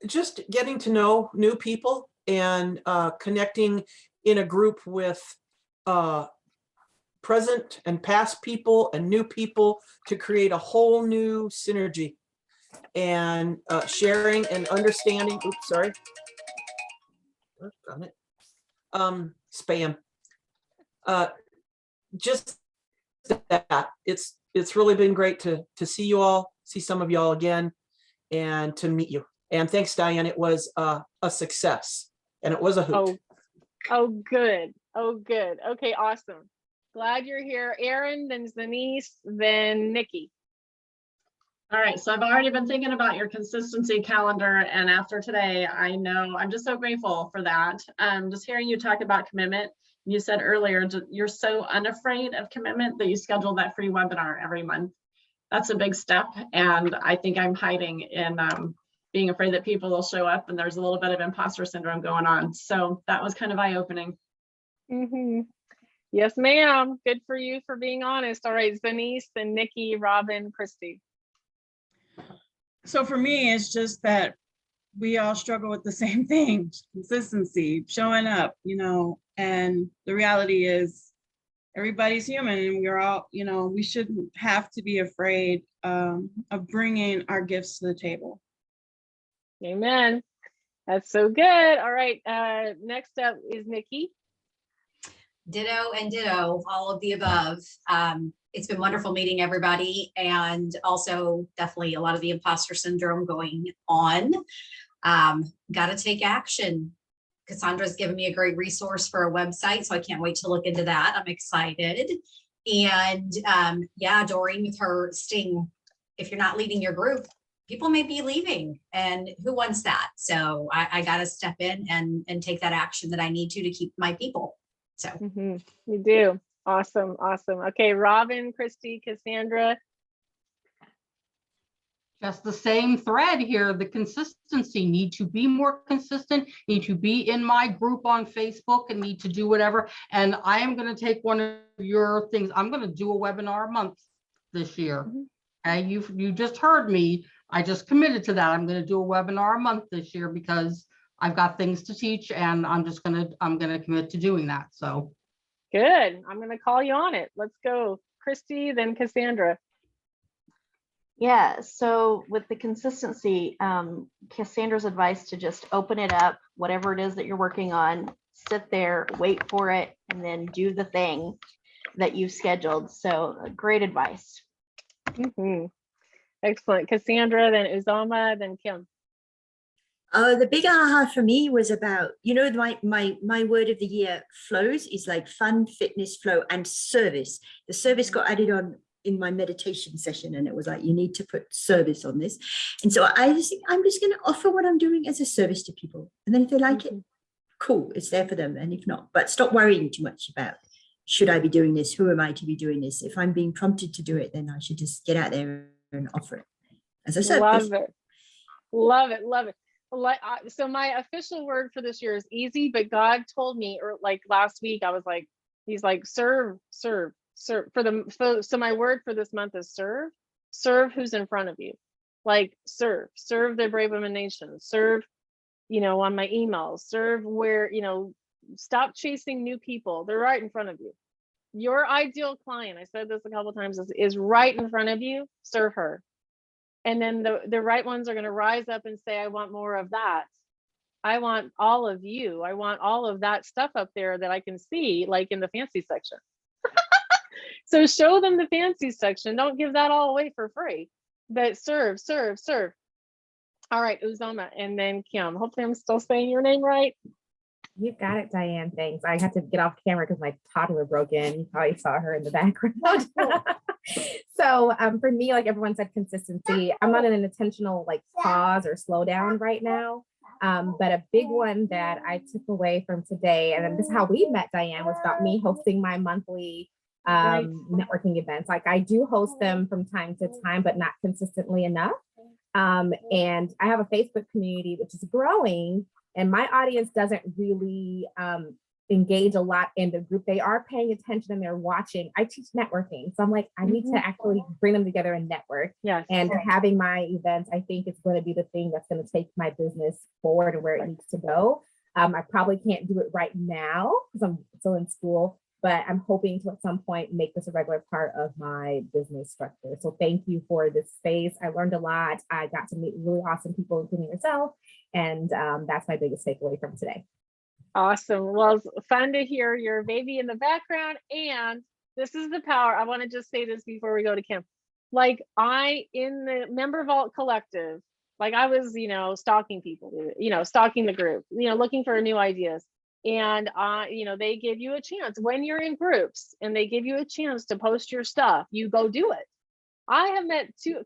Just getting to know new people and connecting in a group with present and past people and new people to create a whole new synergy, and sharing and understanding. Oops, sorry. Got it. Spam. Just that it's really been great to see you all, see some of y'all again, and to meet you. And thanks, Diane. It was a success, and it was a hoot. Oh, good. Oh, good. Okay, awesome. Glad you're here. Aaron, then Denise, then Nikki. All right, so I've already been thinking about your consistency calendar, and after today, I know I'm just so grateful for that. Just hearing you talk about commitment, you said earlier, you're so unafraid of commitment that you schedule that free webinar every month. That's a big step, and I think I'm hiding in being afraid that people will show up, and there's a little bit of imposter syndrome going on. So that was kind of eye-opening. Yes, ma'am. Good for you for being honest. All right, Denise, then Nikki, Robin, Christy. So for me, it's just that we all struggle with the same thing, consistency, showing up, and the reality is everybody's human, and we're all, we shouldn't have to be afraid of bringing our gifts to the table. Amen. That's so good. All right, next up is Nikki. Ditto and ditto, all of the above. It's been wonderful meeting everybody, and also definitely a lot of the imposter syndrome going on. Got to take action. Cassandra's given me a great resource for a website, so I can't wait to look into that. I'm excited. And yeah, Doreen with her sting, if you're not leading your group, people may be leaving, and who wants that? So I got to step in and take that action that I need to keep my people. So You do. Awesome. Awesome. Okay, Robin, Christy, Cassandra. Just the same thread here, the consistency, need to be more consistent, need to be in my group on Facebook, and need to do whatever. And I am going to take one of your things. I'm going to do a webinar a month this year. Okay, you just heard me. I just committed to that. I'm going to do a webinar a month this year because I've got things to teach, and I'm going to commit to doing that. So good. I'm going to call you on it. Let's go. Christy, then Cassandra. Yeah, so with the consistency, Cassandra's advice to just open it up, whatever it is that you're working on, sit there, wait for it, and then do the thing that you've scheduled. So great advice. Excellent. Cassandra, then Uzoma, then Kim. The big aha for me was about, my word of the year flows is like fun, fitness, flow, and service. The service got added on in my meditation session, and it was like, you need to put service on this. And so I'm just going to offer what I'm doing as a service to people. And then if they like it, cool, it's there for them. And if not, but stop worrying too much about, should I be doing this? Who am I to be doing this? If I'm being prompted to do it, then I should just get out there and offer it as a service. Love it. Love it. Love it. So my official word for this year is easy, but God told me, or like last week, I was like, he's like, serve. So my word for this month is serve who's in front of you, like serve the Brave Women Nation, serve, on my emails, serve where, stop chasing new people. They're right in front of you. Your ideal client, I said this a couple of times, is right in front of you, serve her. And then the right ones are going to rise up and say, I want more of that. I want all of you. I want all of that stuff up there that I can see, like in the fancy section. So show them the fancy section. Don't give that all away for free, but serve. All right, Uzoma, and then Kim. Hopefully I'm still saying your name right. You got it, Diane. Thanks. I had to get off camera because my toddler broke in. You probably saw her in the background. So for me, like everyone said, consistency. I'm not in an intentional pause or slow down right now. But a big one that I took away from today, and then this is how we met, Diane, was about me hosting my monthly networking events. Like I do host them from time to time, but not consistently enough. And I have a Facebook community which is growing, and my audience doesn't really engage a lot in the group. They are paying attention and they're watching. I teach networking. So I'm like, I need to actually bring them together and network. Yes. And having my events, I think is going to be the thing that's going to take my business forward and where it needs to go. I probably can't do it right now because I'm still in school, but I'm hoping to at some point make this a regular part of my business structure. So thank you for this space. I learned a lot. I got to meet really awesome people, including yourself. And that's my biggest takeaway from today. Awesome. Well, it's fun to hear your baby in the background. And this is the power. I want to just say this before we go to Kim. Like in the Member Vault Collective, like I was, stalking people, stalking the group, looking for new ideas. And, they give you a chance when you're in groups and they give you a chance to post your stuff, you go do it. I have met two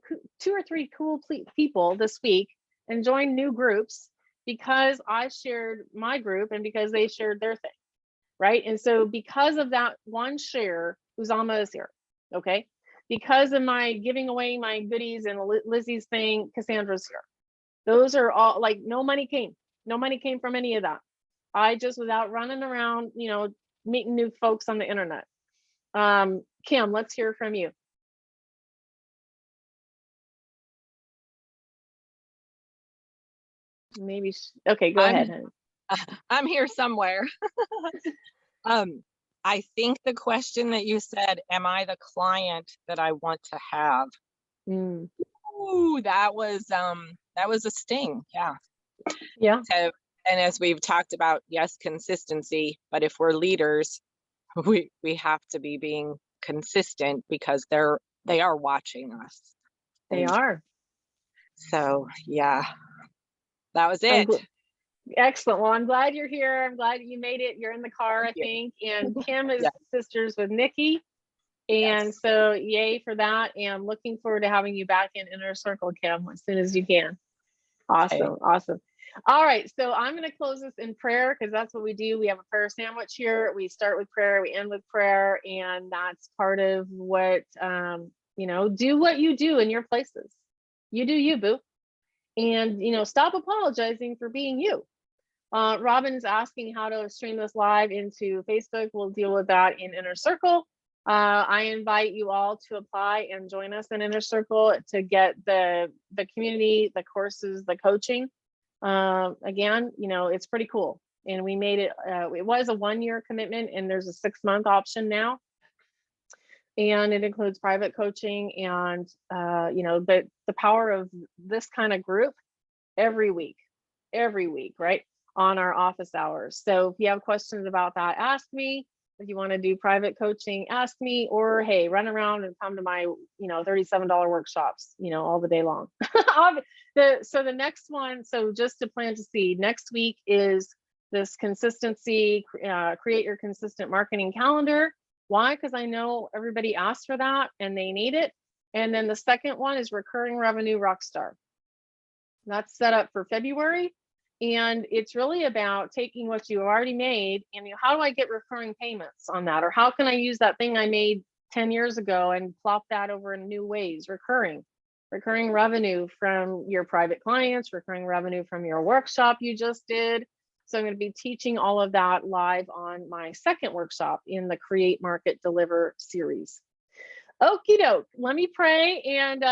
or three cool people this week and joined new groups because I shared my group and because they shared their thing, right? And so because of that one share, Uzama is here, okay? Because of my giving away my goodies and Lizzie's thing, Cassandra's here. Those are all, like, no money came from any of that. I just was out running around, meeting new folks on the internet. Kim, let's hear from you. Maybe, okay, go ahead, honey. I'm here somewhere. I think the question that you said, am I the client that I want to have? Ooh, that was a sting. Yeah. Yeah. So, and as we've talked about, yes, consistency, but if we're leaders, we have to be being consistent because they are watching us. They are. So yeah, that was it. Excellent. Well, I'm glad you're here. I'm glad you made it. You're in the car, I think. And Kim is sisters with Nikki. And so yay for that. And looking forward to having you back in Inner Circle, Kim, as soon as you can. Awesome. Okay. Awesome. All right. So I'm going to close this in prayer because that's what we do. We have a prayer sandwich here. We start with prayer, we end with prayer. And that's part of what, do what you do in your places. You do you, boo. And, stop apologizing for being you. Robin's asking how to stream this live into Facebook. We'll deal with that in Inner Circle. I invite you all to apply and join us in Inner Circle to get the community, the courses, the coaching. Again, it's pretty cool. And we made it, it was a 1-year commitment and there's a 6-month option now. And it includes private coaching and, the power of this kind of group every week, right? On our office hours. So if you have questions about that, ask me. If you want to do private coaching, ask me, or hey, run around and come to my, $37 workshops, all the day long. So the next one, so just to plant a seed, next week is this consistency, create your consistent marketing calendar. Why? Because I know everybody asked for that and they need it. And then the second one is recurring revenue rockstar. That's set up for February. And it's really about taking what you already made and how do I get recurring payments on that? Or how can I use that thing I made 10 years ago and plop that over in new ways? Recurring revenue from your private clients, recurring revenue from your workshop you just did. So I'm going to be teaching all of that live on my second workshop in the Create, Market, Deliver series. Okie doke, let me pray. And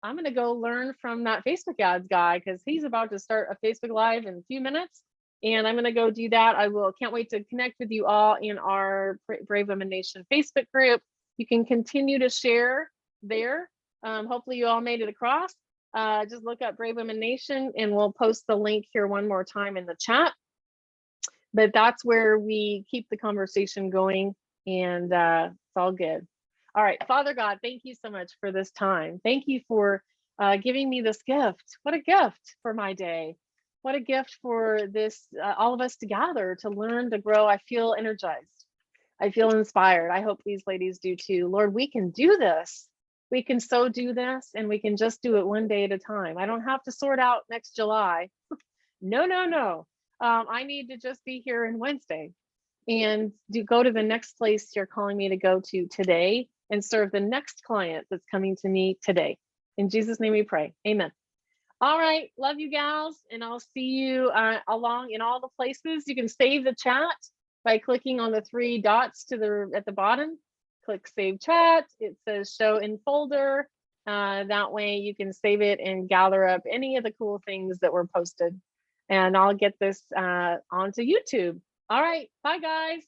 I'm going to go learn from that Facebook ads guy because he's about to start a Facebook Live in a few minutes. And I'm going to go do that. Can't wait to connect with you all in our Brave Women Nation Facebook group. You can continue to share there. Hopefully you all made it across. Just look up Brave Women Nation and we'll post the link here one more time in the chat. But that's where we keep the conversation going and it's all good. All right, Father God, thank you so much for this time. Thank you for giving me this gift. What a gift for my day. What a gift for this, all of us to gather, to learn, to grow. I feel energized. I feel inspired. I hope these ladies do too. Lord, we can do this. We can so do this and we can just do it one day at a time. I don't have to sort out next July. No. I need to just be here on Wednesday and go to the next place you're calling me to go to today and serve the next client that's coming to me today. In Jesus' name we pray. Amen. All right, love you gals, and I'll see you along in all the places. You can save the chat by clicking on the 3 dots at the bottom. Click save chat. It says show in folder. That way you can save it and gather up any of the cool things that were posted. And I'll get this onto YouTube. All right, bye guys.